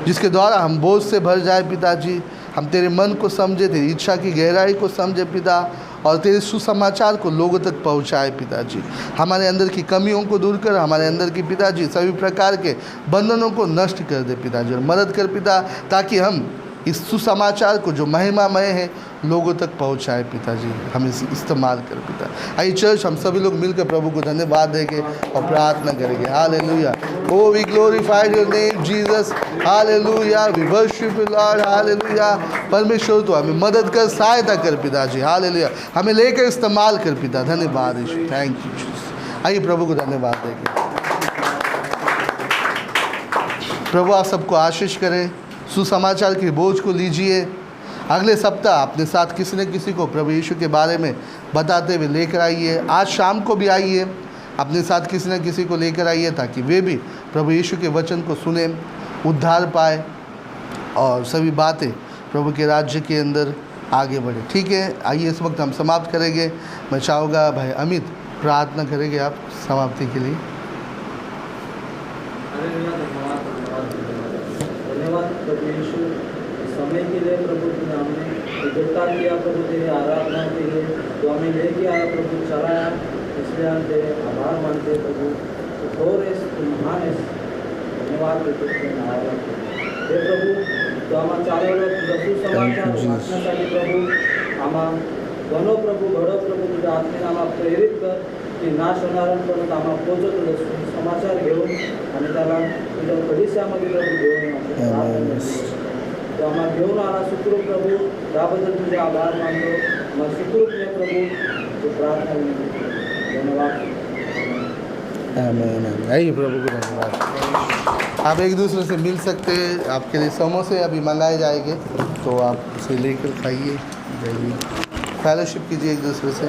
Speaker 1: जिसके द्वारा हम बोझ से भर जाए पिताजी, हम तेरे मन को समझे, तेरी इच्छा की गहराई को समझे पिता, और तेरे सुसमाचार को लोगों तक पहुंचाए पिताजी। हमारे अंदर की कमियों को दूर कर, हमारे अंदर की पिताजी सभी प्रकार के बंधनों को नष्ट कर दे पिताजी, और मदद कर पिता ताकि हम इस सुसमाचार को जो महिमामय है लोगों तक पहुंचाए पिताजी। हम इसे इस्तेमाल कर पिता। आइए चर्च हम सभी लोग मिलकर प्रभु को धन्यवाद देंगे और प्रार्थना करेंगे। Hallelujah. O we glorified your name Jesus. Hallelujah. We worship you Lord. Hallelujah. परमेश्वर तो हमें मदद कर, सहायता कर पिताजी। हालेलुया। हमें लेकर इस्तेमाल कर पिता। धन्यवाद यीशु। Thank you Jesus. आइए प्रभु को धन्यवाद देंगे। प्रभु आप सबको आशीष करें। सुसमाचार के बोझ को लीजिए। अगले सप्ताह अपने साथ किसी न किसी को प्रभु यीशु के बारे में बताते हुए लेकर आइए। आज शाम को भी आइए, अपने साथ किसी न किसी को लेकर आइए ताकि वे भी प्रभु यीशु के वचन को सुने, उद्धार पाए और सभी बातें प्रभु के राज्य के अंदर आगे बढ़े। ठीक है, आइए इस वक्त हम समाप्त करेंगे। मैं चाहूँगा भाई अमित प्रार्थना करेंगे आप समाप्ति के लिए।
Speaker 4: धन्यवाद प्रभु यीशु, समय के लिए प्रभु तूने हमें इकट्ठा किया प्रभु, तेरी आराधना के लिए तो हमें लेके आया प्रभु, चलाया, इसलिए हम तेरे आभार मानते हैं प्रभु। तो महान है, धन्यवाद देते हे प्रभु। तो आम चारों सुसमाचार वाचण्यासाठी प्रभु आम्हा बनो प्रभु, घडो प्रभु, तुझ्या आत्मेने आम्हाला प्रेरित कर की नाश होणाऱ्यांपर्यंत आम्हाला पोहोचवतो समाचार घेऊन आणि त्याला तुझ्या कलिसियामध्ये प्रभू घेऊन तो आम्हाला घेऊन आला सुखरूप प्रभू, त्याबद्दल तुझे आभार मानतो। मग सुखरूप ने प्रभू तो प्रार्थना धन्यवाद।
Speaker 1: आमीन। आइए प्रभु को धन्यवाद। आप एक दूसरे से मिल सकते हैं। आपके लिए समोसे अभी मंगाए जाएंगे तो आप उसे लेकर खाइए, जाइए, फेलोशिप कीजिए एक दूसरे से।